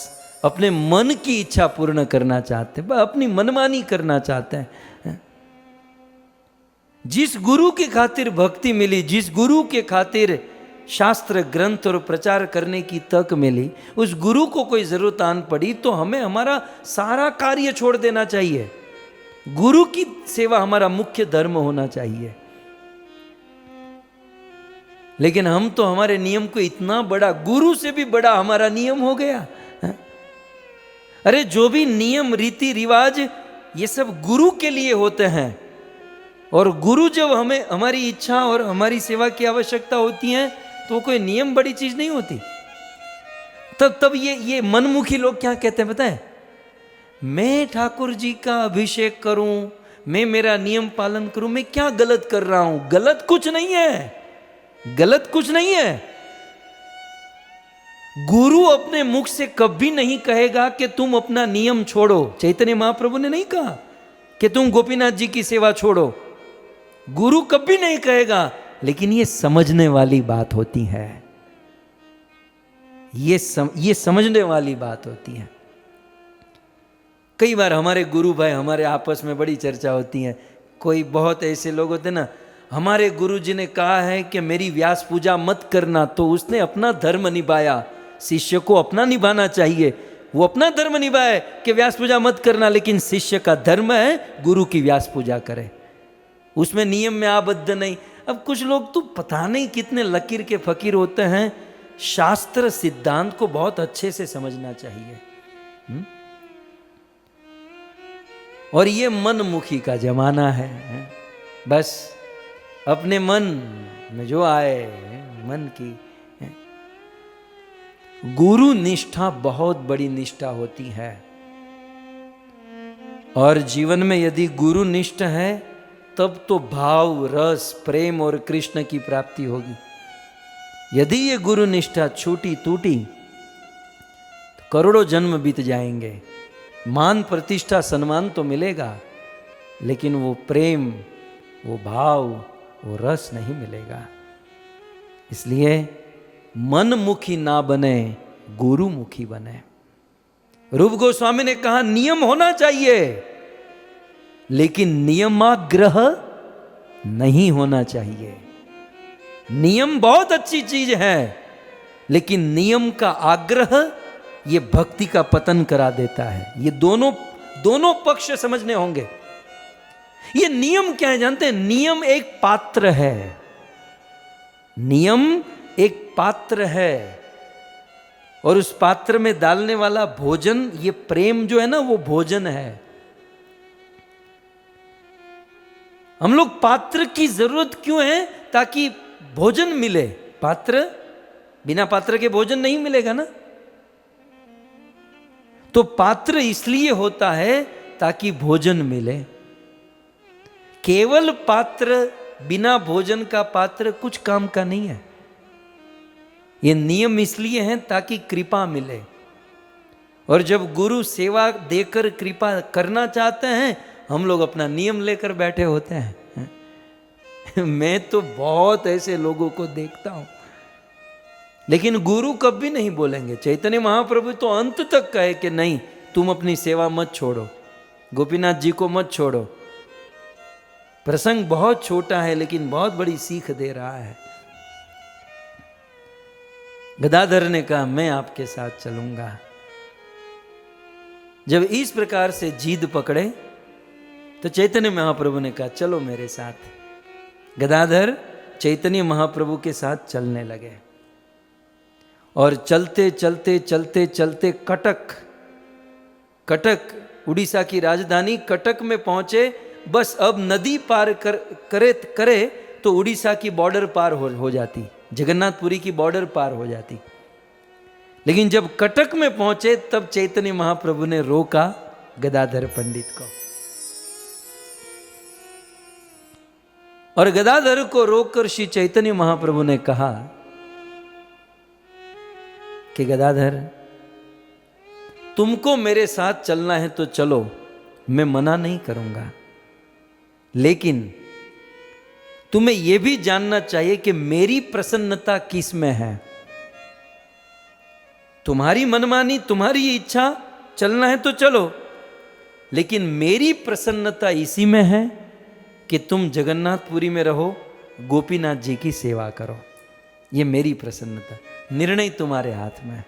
अपने मन की इच्छा पूर्ण करना चाहते हैं, अपनी मनमानी करना चाहते हैं। जिस गुरु के खातिर भक्ति मिली, जिस गुरु के खातिर शास्त्र ग्रंथ और प्रचार करने की तक मिली, उस गुरु को कोई जरूरत आन पड़ी तो हमें हमारा सारा कार्य छोड़ देना चाहिए। गुरु की सेवा हमारा मुख्य धर्म होना चाहिए। लेकिन हम तो हमारे नियम को इतना बड़ा, गुरु से भी बड़ा हमारा नियम हो गया है? अरे जो भी नियम रीति रिवाज ये सब गुरु के लिए होते हैं, और गुरु जब हमें हमारी इच्छा और हमारी सेवा की आवश्यकता होती है तो कोई नियम बड़ी चीज नहीं होती। तब ये मनमुखी लोग क्या कहते हैं पता है, मैं ठाकुर जी का अभिषेक करूं, मैं मेरा नियम पालन करूं, मैं क्या गलत कर रहा हूं? गलत कुछ नहीं है, गलत कुछ नहीं है। गुरु अपने मुख से कभी नहीं कहेगा कि तुम अपना नियम छोड़ो। चैतन्य महाप्रभु ने नहीं कहा कि तुम गोपीनाथ जी की सेवा छोड़ो, गुरु कभी नहीं कहेगा। लेकिन ये समझने वाली बात होती है, ये समझने वाली बात होती है। कई बार हमारे गुरु भाई हमारे आपस में बड़ी चर्चा होती है। कोई बहुत ऐसे लोग होते ना, हमारे गुरु जी ने कहा है कि मेरी व्यास पूजा मत करना, तो उसने अपना धर्म निभाया। शिष्य को अपना निभाना चाहिए, वो अपना धर्म निभाए कि व्यास पूजा मत करना, लेकिन शिष्य का धर्म है गुरु की व्यास पूजा करे, उसमें नियम में आबद्ध नहीं। अब कुछ लोग तो पता नहीं कितने लकीर के फकीर होते हैं, शास्त्र सिद्धांत को बहुत अच्छे से समझना चाहिए। और ये मनमुखी का जमाना है। बस अपने मन में जो आए, मन की। गुरु निष्ठा बहुत बड़ी निष्ठा होती है, और जीवन में यदि गुरु निष्ठ है तब तो भाव, रस, प्रेम और कृष्ण की प्राप्ति होगी। यदि ये गुरु निष्ठा छूटी टूटी तो करोड़ों जन्म बीत जाएंगे। मान प्रतिष्ठा सम्मान तो मिलेगा, लेकिन वो प्रेम, वो भाव, वो रस नहीं मिलेगा। इसलिए मनमुखी ना बने, गुरुमुखी बने। रूप गोस्वामी ने कहा नियम होना चाहिए, लेकिन नियमाग्रह नहीं होना चाहिए। नियम बहुत अच्छी चीज है, लेकिन नियम का आग्रह ये भक्ति का पतन करा देता है। ये दोनों पक्ष समझने होंगे। ये नियम क्या है जानते हैं? नियम एक पात्र है, नियम एक पात्र है, और उस पात्र में डालने वाला भोजन, ये प्रेम जो है ना, वो भोजन है। हम लोग पात्र की जरूरत क्यों है? ताकि भोजन मिले। पात्र, बिना पात्र के भोजन नहीं मिलेगा ना। तो पात्र इसलिए होता है ताकि भोजन मिले। केवल पात्र, बिना भोजन का पात्र कुछ काम का नहीं है। ये नियम इसलिए हैं ताकि कृपा मिले। और जब गुरु सेवा देकर कृपा करना चाहते हैं, हम लोग अपना नियम लेकर बैठे होते हैं। मैं तो बहुत ऐसे लोगों को देखता हूं, लेकिन गुरु कभी नहीं बोलेंगे। चैतन्य महाप्रभु तो अंत तक कहे कि नहीं, तुम अपनी सेवा मत छोड़ो, गोपीनाथ जी को मत छोड़ो। प्रसंग बहुत छोटा है, लेकिन बहुत बड़ी सीख दे रहा है। गदाधर ने कहा मैं आपके साथ चलूंगा। जब इस प्रकार से जीद पकड़े तो चैतन्य महाप्रभु ने कहा चलो मेरे साथ। गदाधर चैतन्य महाप्रभु के साथ चलने लगे और चलते चलते चलते चलते कटक उड़ीसा की राजधानी कटक में पहुंचे। बस अब नदी पार करे तो उड़ीसा की बॉर्डर पार हो जाती, जगन्नाथपुरी की बॉर्डर पार हो जाती। लेकिन जब कटक में पहुंचे तब चैतन्य महाप्रभु ने रोका गदाधर पंडित को, और गदाधर को रोककर श्री चैतन्य महाप्रभु ने कहा कि गदाधर तुमको मेरे साथ चलना है तो चलो, मैं मना नहीं करूंगा, लेकिन तुम्हें यह भी जानना चाहिए कि मेरी प्रसन्नता किस में है। तुम्हारी मनमानी, तुम्हारी इच्छा, चलना है तो चलो, लेकिन मेरी प्रसन्नता इसी में है कि तुम जगन्नाथपुरी में रहो, गोपीनाथ जी की सेवा करो। ये मेरी प्रसन्नता, निर्णय तुम्हारे हाथ में है।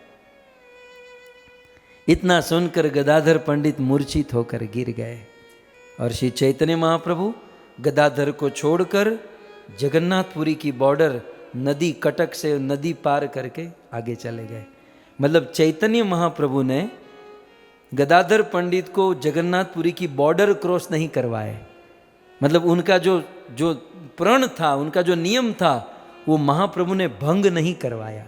इतना सुनकर गदाधर पंडित मूर्छित होकर गिर गए और श्री चैतन्य महाप्रभु गदाधर को छोड़कर जगन्नाथपुरी की बॉर्डर नदी कटक से नदी पार करके आगे चले गए। मतलब चैतन्य महाप्रभु ने गदाधर पंडित को जगन्नाथपुरी की बॉर्डर क्रॉस नहीं करवाए। मतलब उनका जो प्रण था, उनका जो नियम था, वो महाप्रभु ने भंग नहीं करवाया।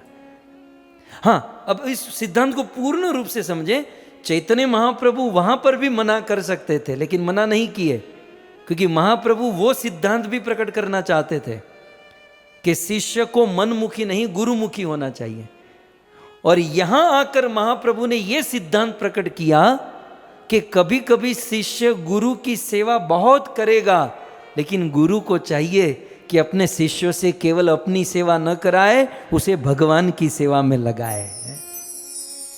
हाँ, अब इस सिद्धांत को पूर्ण रूप से समझे। चैतन्य महाप्रभु वहां पर भी मना कर सकते थे, लेकिन मना नहीं किए, क्योंकि महाप्रभु वो सिद्धांत भी प्रकट करना चाहते थे कि शिष्य को मनमुखी नहीं गुरुमुखी होना चाहिए। और यहां आकर महाप्रभु ने यह सिद्धांत प्रकट किया कि कभी कभी शिष्य गुरु की सेवा बहुत करेगा, लेकिन गुरु को चाहिए कि अपने शिष्यों से केवल अपनी सेवा न कराए, उसे भगवान की सेवा में लगाए।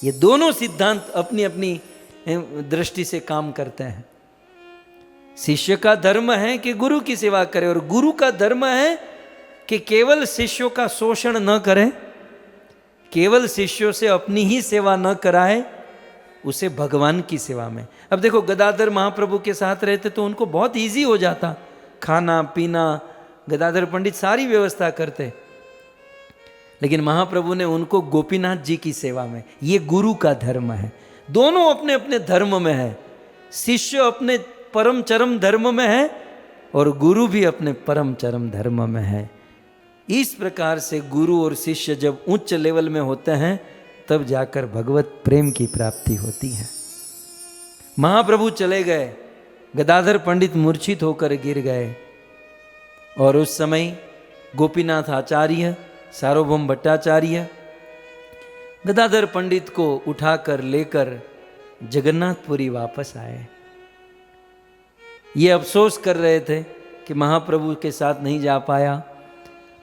ये दोनों सिद्धांत अपनी अपनी दृष्टि से काम करते हैं। शिष्य का धर्म है कि गुरु की सेवा करे, और गुरु का धर्म है कि केवल शिष्यों का शोषण न करे, केवल शिष्यों से अपनी ही सेवा न कराए, उसे भगवान की सेवा में। अब देखो, गदाधर महाप्रभु के साथ रहते तो उनको बहुत इजी हो जाता, खाना पीना गदाधर पंडित सारी व्यवस्था करते, लेकिन महाप्रभु ने उनको गोपीनाथ जी की सेवा में। ये गुरु का धर्म है। दोनों अपने अपने धर्म में है। शिष्य अपने परम चरम धर्म में है और गुरु भी अपने परम चरम धर्म में है। इस प्रकार से गुरु और शिष्य जब उच्च लेवल में होते हैं, तब जाकर भगवत प्रेम की प्राप्ति होती है। महाप्रभु चले गए, गदाधर पंडित मूर्छित होकर गिर गए, और उस समय गोपीनाथ आचार्य, सार्वभौम भट्टाचार्य गदाधर पंडित को उठाकर लेकर जगन्नाथपुरी वापस आए। ये अफसोस कर रहे थे कि महाप्रभु के साथ नहीं जा पाया।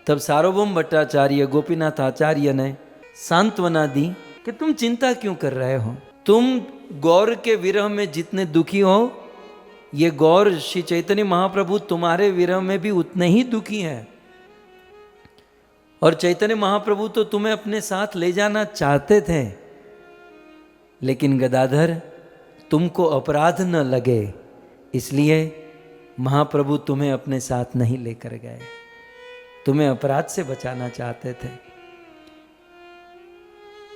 तब सार्वभौम भट्टाचार्य गोपीनाथ आचार्य ने सांत्वना दी कि तुम चिंता क्यों कर रहे हो, तुम गौर के विरह में जितने दुखी हो, ये गौर श्री चैतन्य महाप्रभु तुम्हारे विरह में भी उतने ही दुखी हैं। और चैतन्य महाप्रभु तो तुम्हें अपने साथ ले जाना चाहते थे, लेकिन गदाधर तुमको अपराध न लगे, इसलिए महाप्रभु तुम्हें अपने साथ नहीं लेकर गए, तुम्हें अपराध से बचाना चाहते थे।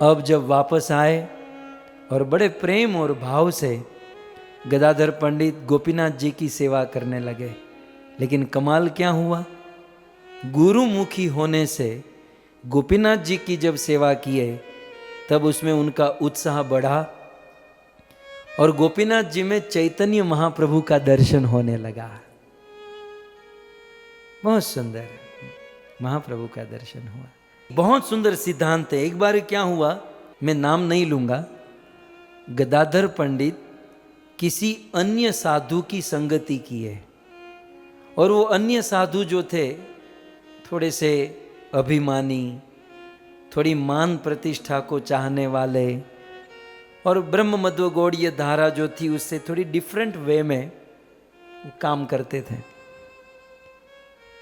अब जब वापस आए और बड़े प्रेम और भाव से गदाधर पंडित गोपीनाथ जी की सेवा करने लगे, लेकिन कमाल क्या हुआ, गुरुमुखी होने से गोपीनाथ जी की जब सेवा किए तब उसमें उनका उत्साह बढ़ा और गोपीनाथ जी में चैतन्य महाप्रभु का दर्शन होने लगा। बहुत सुंदर महाप्रभु का दर्शन हुआ। बहुत सुंदर सिद्धांत है। एक बार क्या हुआ, मैं नाम नहीं लूंगा, गदाधर पंडित किसी अन्य साधु की संगति किए, और वो अन्य साधु जो थे थोड़े से अभिमानी, थोड़ी मान प्रतिष्ठा को चाहने वाले, और ब्रह्म मध्व गौड़ीय धारा जो थी उससे थोड़ी डिफरेंट वे में काम करते थे।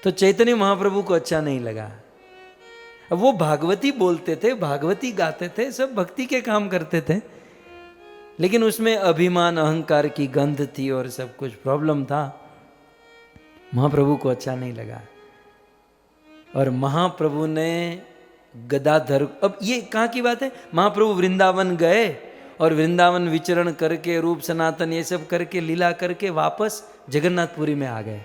तो चैतन्य महाप्रभु को अच्छा नहीं लगा। अब वो भागवती बोलते थे, भागवती गाते थे, सब भक्ति के काम करते थे, लेकिन उसमें अभिमान अहंकार की गंध थी और सब कुछ प्रॉब्लम था। महाप्रभु को अच्छा नहीं लगा और महाप्रभु ने गदाधर, अब ये कहाँ की बात है, महाप्रभु वृंदावन गए और वृंदावन विचरण करके रूप सनातन ये सब करके लीला करके वापस जगन्नाथपुरी में आ गए।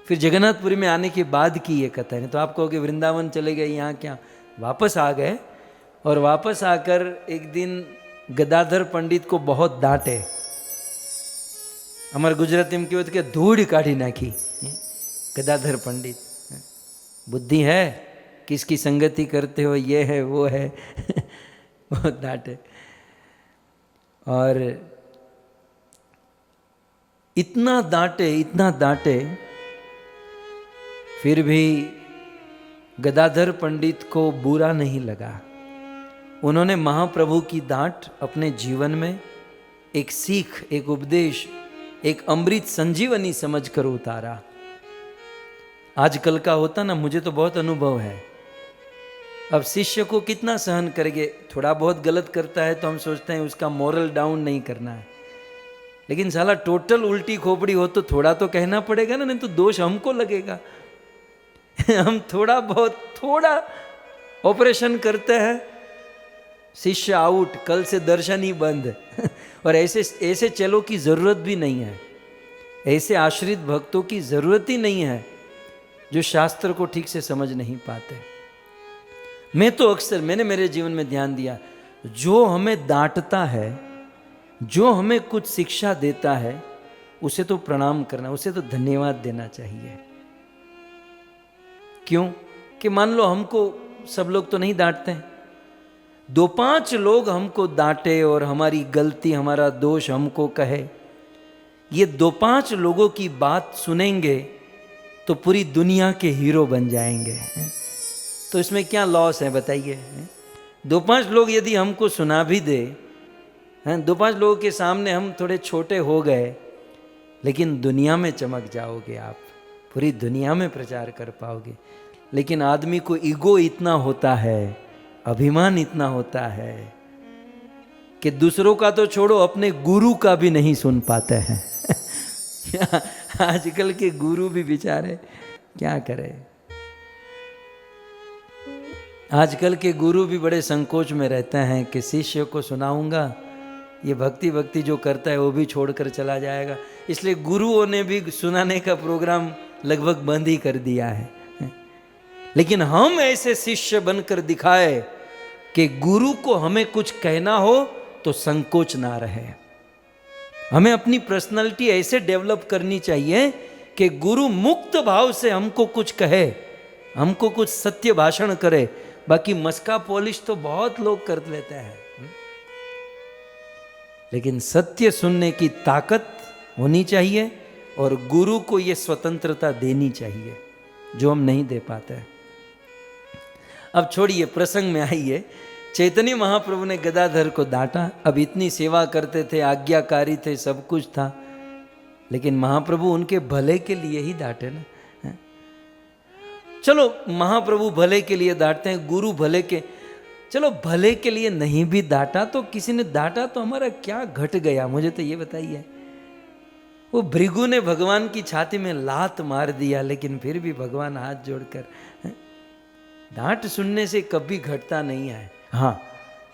फिर जगन्नाथपुरी में आने के बाद की ये कथा है, नहीं तो आप कहोगे वृंदावन चले गए यहाँ क्या, वापस आ गए और वापस आकर एक दिन गदाधर पंडित को बहुत डांटे। हमारे गुजराती में क्यों के धूड़ काढ़ी नाखी गदाधर पंडित, बुद्धि है, किसकी संगति करते हो, ये है वो है बहुत डांटे। और इतना डांटे फिर भी गदाधर पंडित को बुरा नहीं लगा। उन्होंने महाप्रभु की डांट अपने जीवन में एक सीख, एक उपदेश, एक अमृत संजीवनी समझकर उतारा। आजकल का होता ना, मुझे तो बहुत अनुभव है। अब शिष्य को कितना सहन करेंगे, थोड़ा बहुत गलत करता है तो हम सोचते हैं उसका मोरल डाउन नहीं करना है, लेकिन साला टोटल उल्टी खोपड़ी हो तो थोड़ा तो कहना पड़ेगा ना, नहीं तो दोष हमको लगेगा। हम थोड़ा ऑपरेशन करते हैं, शिष्य आउट, कल से दर्शन ही बंद। और ऐसे चलो की जरूरत भी नहीं है, ऐसे आश्रित भक्तों की जरूरत ही नहीं है जो शास्त्र को ठीक से समझ नहीं पाते। मैंने मेरे जीवन में ध्यान दिया, जो हमें डांटता है, जो हमें कुछ शिक्षा देता है, उसे तो प्रणाम करना, उसे तो धन्यवाद देना चाहिए। क्यों कि मान लो हमको सब लोग तो नहीं डांटते हैं, 2-5 लोग हमको डांटे और हमारी गलती, हमारा दोष हमको कहे, ये 2-5 लोगों की बात सुनेंगे तो पूरी दुनिया के हीरो बन जाएंगे। तो इसमें क्या लॉस है बताइए? 2-5 लोग यदि हमको सुना भी दे, 2-5 लोगों के सामने हम थोड़े छोटे हो गए, लेकिन दुनिया में चमक जाओगे आप, पूरी दुनिया में प्रचार कर पाओगे। लेकिन आदमी को ईगो इतना होता है, अभिमान इतना होता है कि दूसरों का तो छोड़ो, अपने गुरु का भी नहीं सुन पाते हैं। आजकल के गुरु भी बेचारे क्या करें, आजकल के गुरु भी बड़े संकोच में रहते हैं कि शिष्य को सुनाऊंगा, ये भक्ति जो करता है वो भी छोड़कर चला जाएगा। इसलिए गुरुओं ने भी सुनाने का प्रोग्राम लगभग बंद ही कर दिया है। लेकिन हम ऐसे शिष्य बनकर दिखाए कि गुरु को हमें कुछ कहना हो तो संकोच ना रहे। हमें अपनी पर्सनालिटी ऐसे डेवलप करनी चाहिए कि गुरु मुक्त भाव से हमको कुछ कहे, हमको कुछ सत्य भाषण करे। बाकी मस्का पॉलिश तो बहुत लोग कर लेते हैं, लेकिन सत्य सुनने की ताकत होनी चाहिए और गुरु को यह स्वतंत्रता देनी चाहिए जो हम नहीं दे पाते हैं। अब छोड़िए, प्रसंग में आइए। चैतन्य महाप्रभु ने गदाधर को डांटा। अब इतनी सेवा करते थे, आज्ञाकारी थे, सब कुछ था, लेकिन महाप्रभु उनके भले के लिए ही डांटे ना। चलो महाप्रभु भले के लिए डांटते हैं, गुरु भले के, चलो भले के लिए नहीं भी डांटा तो किसी ने डांटा तो हमारा क्या घट गया, मुझे तो ये बताइए। वो भृगु ने भगवान की छाती में लात मार दिया, लेकिन फिर भी भगवान हाथ जोड़कर, डांट सुनने से कभी घटता नहीं है। हाँ,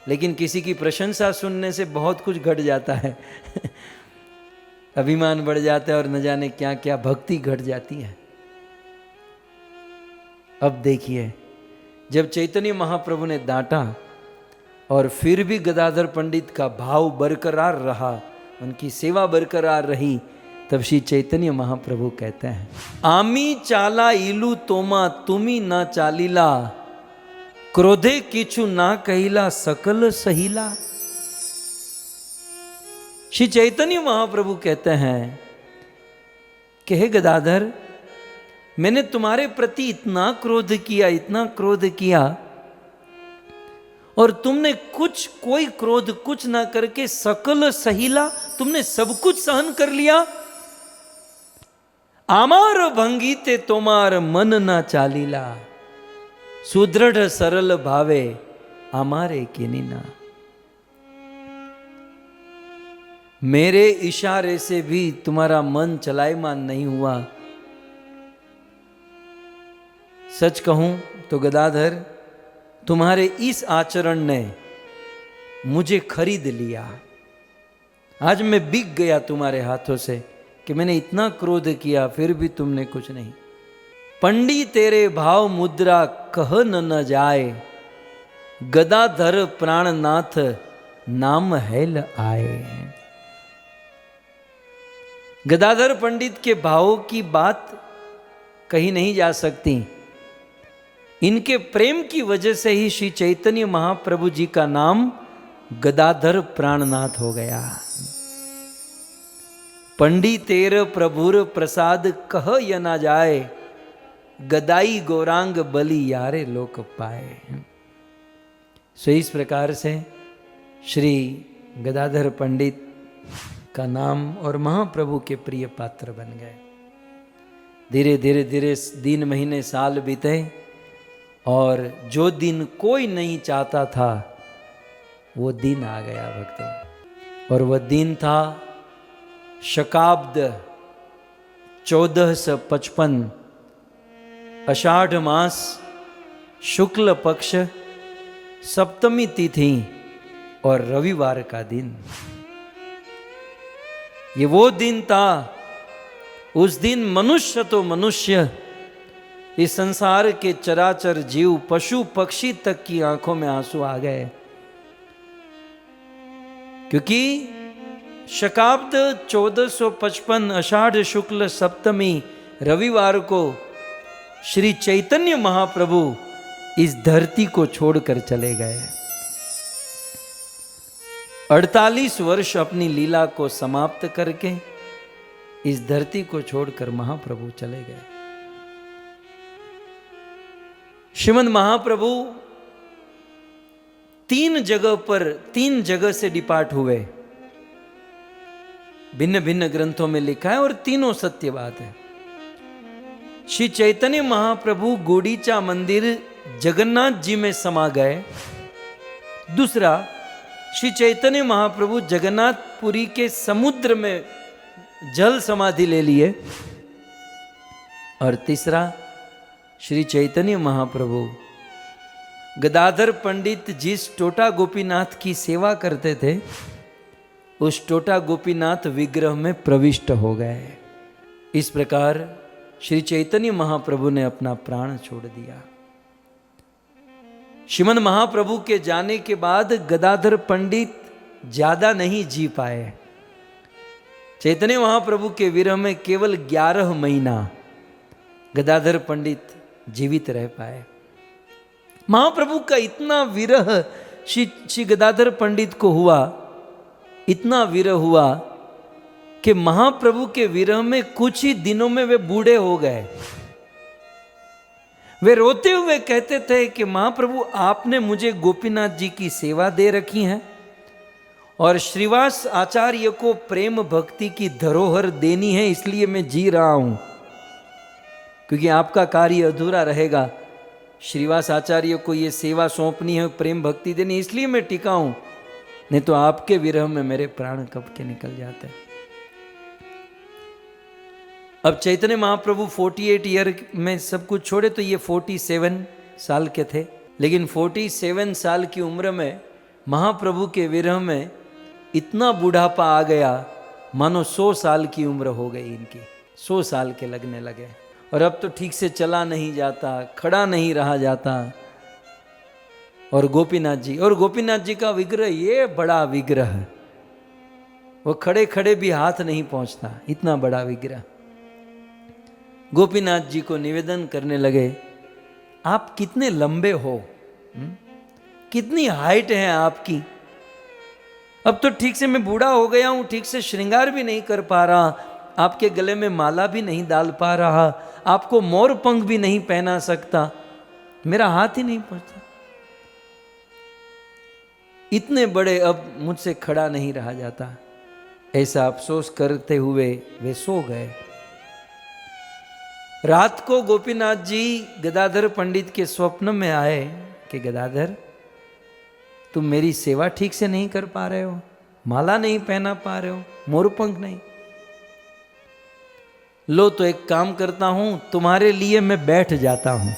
लेकिन किसी की प्रशंसा सुनने से बहुत कुछ घट जाता है। अभिमान बढ़ जाता है और न जाने क्या क्या भक्ति घट जाती है। अब देखिए, जब चैतन्य महाप्रभु ने डांटा और फिर भी गदाधर पंडित का भाव बरकरार रहा, उनकी सेवा बरकरार रही, तब श्री चैतन्य महाप्रभु कहते हैं, आमी चाला इलू तोमा तुमी ना चालीला, क्रोधे किछु ना कहिला सकल सहीला। श्री चैतन्य महाप्रभु कहते हैं कि हे गदाधर, मैंने तुम्हारे प्रति इतना क्रोध किया और तुमने कोई क्रोध कुछ ना करके सकल सहीला, तुमने सब कुछ सहन कर लिया। आमार भंगी ते तोमार मन ना चालीला, सुदृढ़ सरल भावे हमारे किनीना। मेरे इशारे से भी तुम्हारा मन चलायमान नहीं हुआ। सच कहूं तो गदाधर, तुम्हारे इस आचरण ने मुझे खरीद लिया। आज मैं बिक गया तुम्हारे हाथों से कि मैंने इतना क्रोध किया फिर भी तुमने कुछ नहीं। पंडी तेरे भाव मुद्रा कह न जाए, गदाधर प्राणनाथ नाम हेल आए। गदाधर पंडित के भावों की बात कही नहीं जा सकती। इनके प्रेम की वजह से ही श्री चैतन्य महाप्रभु जी का नाम गदाधर प्राणनाथ हो गया। पंडित तेर प्रभुर प्रसाद कह य ना जाए, गदाई गौरांग बलि यारे लोक पाए। सो इस प्रकार से श्री गदाधर पंडित का नाम और महाप्रभु के प्रिय पात्र बन गए। धीरे धीरे धीरे दिन महीने साल बीते और जो दिन कोई नहीं चाहता था वो दिन आ गया भक्तों। और वह दिन था शकाब्द 1455 आषाढ़ मास शुक्ल पक्ष सप्तमी तिथि और रविवार का दिन। ये वो दिन था, उस दिन मनुष्य तो मनुष्य, इस संसार के चराचर जीव पशु पक्षी तक की आंखों में आंसू आ गए, क्योंकि शकाब्द 1455 आषाढ़ शुक्ल सप्तमी रविवार को श्री चैतन्य महाप्रभु इस धरती को छोड़कर चले गए। 48 वर्ष अपनी लीला को समाप्त करके इस धरती को छोड़कर महाप्रभु चले गए। श्रीमद् महाप्रभु 3 जगह से डिपार्ट हुए। भिन्न भिन्न ग्रंथों में लिखा है और तीनों सत्य बात है। श्री चैतन्य महाप्रभु गुंडीचा मंदिर जगन्नाथ जी में समा गए। दूसरा, श्री चैतन्य महाप्रभु जगन्नाथपुरी के समुद्र में जल समाधि ले लिए। और तीसरा, श्री चैतन्य महाप्रभु गदाधर पंडित जिस टोटा गोपीनाथ की सेवा करते थे उस टोटा गोपीनाथ विग्रह में प्रविष्ट हो गए। इस प्रकार श्री चैतन्य महाप्रभु ने अपना प्राण छोड़ दिया। श्रीमद् महाप्रभु के जाने के बाद गदाधर पंडित ज्यादा नहीं जी पाए। चैतन्य महाप्रभु के विरह में केवल 11 महीना गदाधर पंडित जीवित रह पाए। महाप्रभु का इतना विरह श्री गदाधर पंडित को हुआ, इतना विरह हुआ कि महाप्रभु के विरह में कुछ ही दिनों में वे बूढ़े हो गए। वे रोते हुए कहते थे कि महाप्रभु आपने मुझे गोपीनाथ जी की सेवा दे रखी है और श्रीवास आचार्य को प्रेम भक्ति की धरोहर देनी है, इसलिए मैं जी रहा हूं, क्योंकि आपका कार्य अधूरा रहेगा। श्रीवास आचार्य को ये सेवा सौंपनी है, प्रेम भक्ति देनी, इसलिए मैं टिका हूं, नहीं तो आपके विरह में मेरे प्राण कब के निकल जाते। अब चैतन्य महाप्रभु 48 ईयर में सब कुछ छोड़े तो ये 47 साल के थे, लेकिन 47 साल की उम्र में महाप्रभु के विरह में इतना बुढ़ापा आ गया मानो 100 साल की उम्र हो गई इनकी। 100 साल के लगने लगे और अब तो ठीक से चला नहीं जाता, खड़ा नहीं रहा जाता। और गोपीनाथ जी का विग्रह, ये बड़ा विग्रह, वो खड़े खड़े भी हाथ नहीं पहुंचता, इतना बड़ा विग्रह। गोपीनाथ जी को निवेदन करने लगे, आप कितने लंबे हो, कितनी हाइट है आपकी, अब तो ठीक से मैं बूढ़ा हो गया हूं, ठीक से श्रृंगार भी नहीं कर पा रहा, आपके गले में माला भी नहीं डाल पा रहा, आपको मोर पंख भी नहीं पहना सकता, मेरा हाथ ही नहीं पहुंचता, इतने बड़े अब मुझसे खड़ा नहीं रहा जाता। ऐसा अफसोस करते हुए वे सो गए। रात को गोपीनाथ जी गदाधर पंडित के स्वप्न में आए कि गदाधर, तुम मेरी सेवा ठीक से नहीं कर पा रहे हो, माला नहीं पहना पा रहे हो, मोरपंख नहीं। लो तो एक काम करता हूं, तुम्हारे लिए मैं बैठ जाता हूं।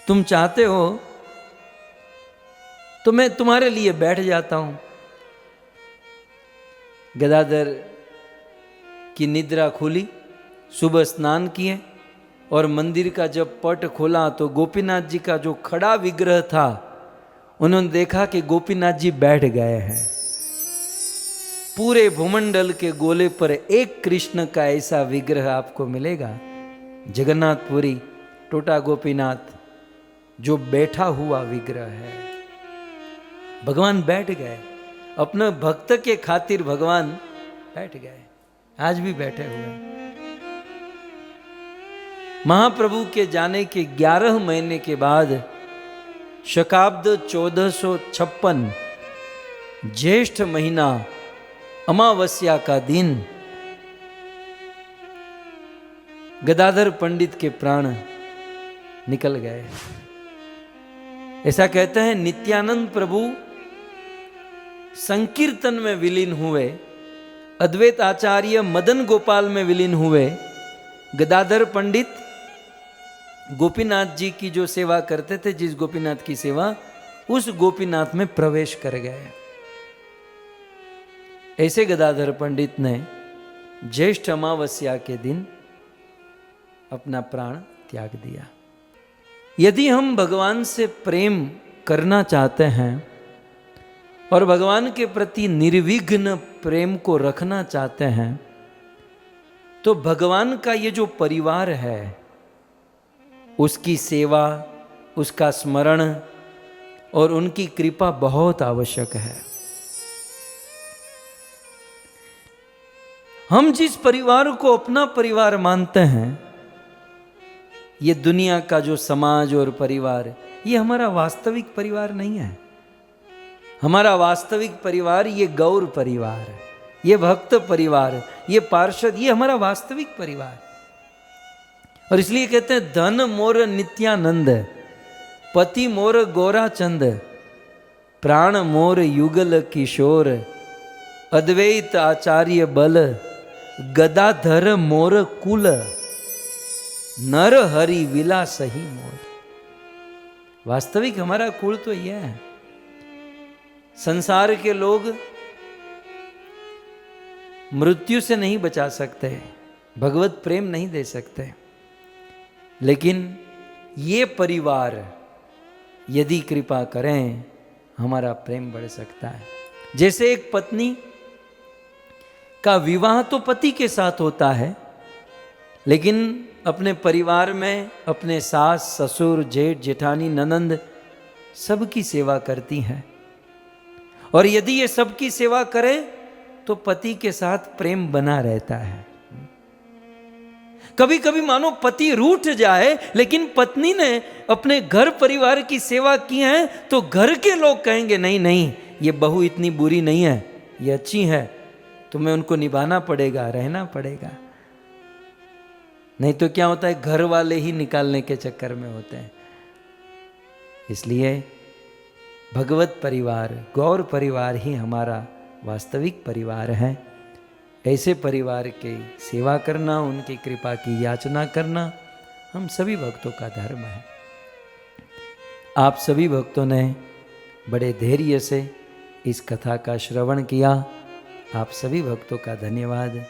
तुम चाहते हो तो मैं तुम्हारे लिए बैठ जाता हूं। गदाधर की निद्रा खुली, सुबह स्नान किए और मंदिर का जब पट खोला तो गोपीनाथ जी का जो खड़ा विग्रह था, उन्होंने देखा कि गोपीनाथ जी बैठ गए हैं। पूरे भूमंडल के गोले पर एक कृष्ण का ऐसा विग्रह आपको मिलेगा, जगन्नाथपुरी टोटा गोपीनाथ, जो बैठा हुआ विग्रह है। भगवान बैठ गए, अपने भक्त के खातिर भगवान बैठ गए, आज भी बैठे हुए हैं। महाप्रभु के जाने के 11 महीने के बाद शकाब्द 1456 ज्येष्ठ महीना अमावस्या का दिन गदाधर पंडित के प्राण निकल गए। ऐसा कहते हैं नित्यानंद प्रभु संकीर्तन में विलीन हुए, अद्वैत आचार्य मदन गोपाल में विलीन हुए, गदाधर पंडित गोपीनाथ जी की जो सेवा करते थे, जिस गोपीनाथ की सेवा, उस गोपीनाथ में प्रवेश कर गए। ऐसे गदाधर पंडित ने ज्येष्ठ अमावस्या के दिन अपना प्राण त्याग दिया। यदि हम भगवान से प्रेम करना चाहते हैं और भगवान के प्रति निर्विघ्न प्रेम को रखना चाहते हैं, तो भगवान का ये जो परिवार है, उसकी सेवा, उसका स्मरण और उनकी कृपा बहुत आवश्यक है। हम जिस परिवार को अपना परिवार मानते हैं, ये दुनिया का जो समाज और परिवार, ये हमारा वास्तविक परिवार नहीं है। हमारा वास्तविक परिवार ये गौर परिवार, ये भक्त परिवार, ये पार्षद, ये हमारा वास्तविक परिवार। और इसलिए कहते हैं धन मोर नित्यानंद, पति मोर गोरा चंद, प्राण मोर युगल किशोर, अद्वैत आचार्य बल, गदाधर मोर कुल, नर हरि विलास ही मोर। वास्तविक हमारा कुल तो यह है। संसार के लोग मृत्यु से नहीं बचा सकते, भगवत प्रेम नहीं दे सकते, लेकिन ये परिवार यदि कृपा करें, हमारा प्रेम बढ़ सकता है। जैसे एक पत्नी का विवाह तो पति के साथ होता है, लेकिन अपने परिवार में अपने सास, ससुर, जेठ, जेठानी, ननंद सबकी सेवा करती हैं। और यदि ये सबकी सेवा करे तो पति के साथ प्रेम बना रहता है। कभी कभी मानो पति रूठ जाए, लेकिन पत्नी ने अपने घर परिवार की सेवा की है, तो घर के लोग कहेंगे नहीं नहीं, ये बहू इतनी बुरी नहीं है, ये अच्छी है, तुम्हें उनको निभाना पड़ेगा, रहना पड़ेगा। नहीं तो क्या होता है, घर वाले ही निकालने के चक्कर में होते हैं। इसलिए भगवत परिवार, गौर परिवार ही हमारा वास्तविक परिवार है। ऐसे परिवार की सेवा करना, उनकी कृपा की याचना करना हम सभी भक्तों का धर्म है। आप सभी भक्तों ने बड़े धैर्य से इस कथा का श्रवण किया। आप सभी भक्तों का धन्यवाद।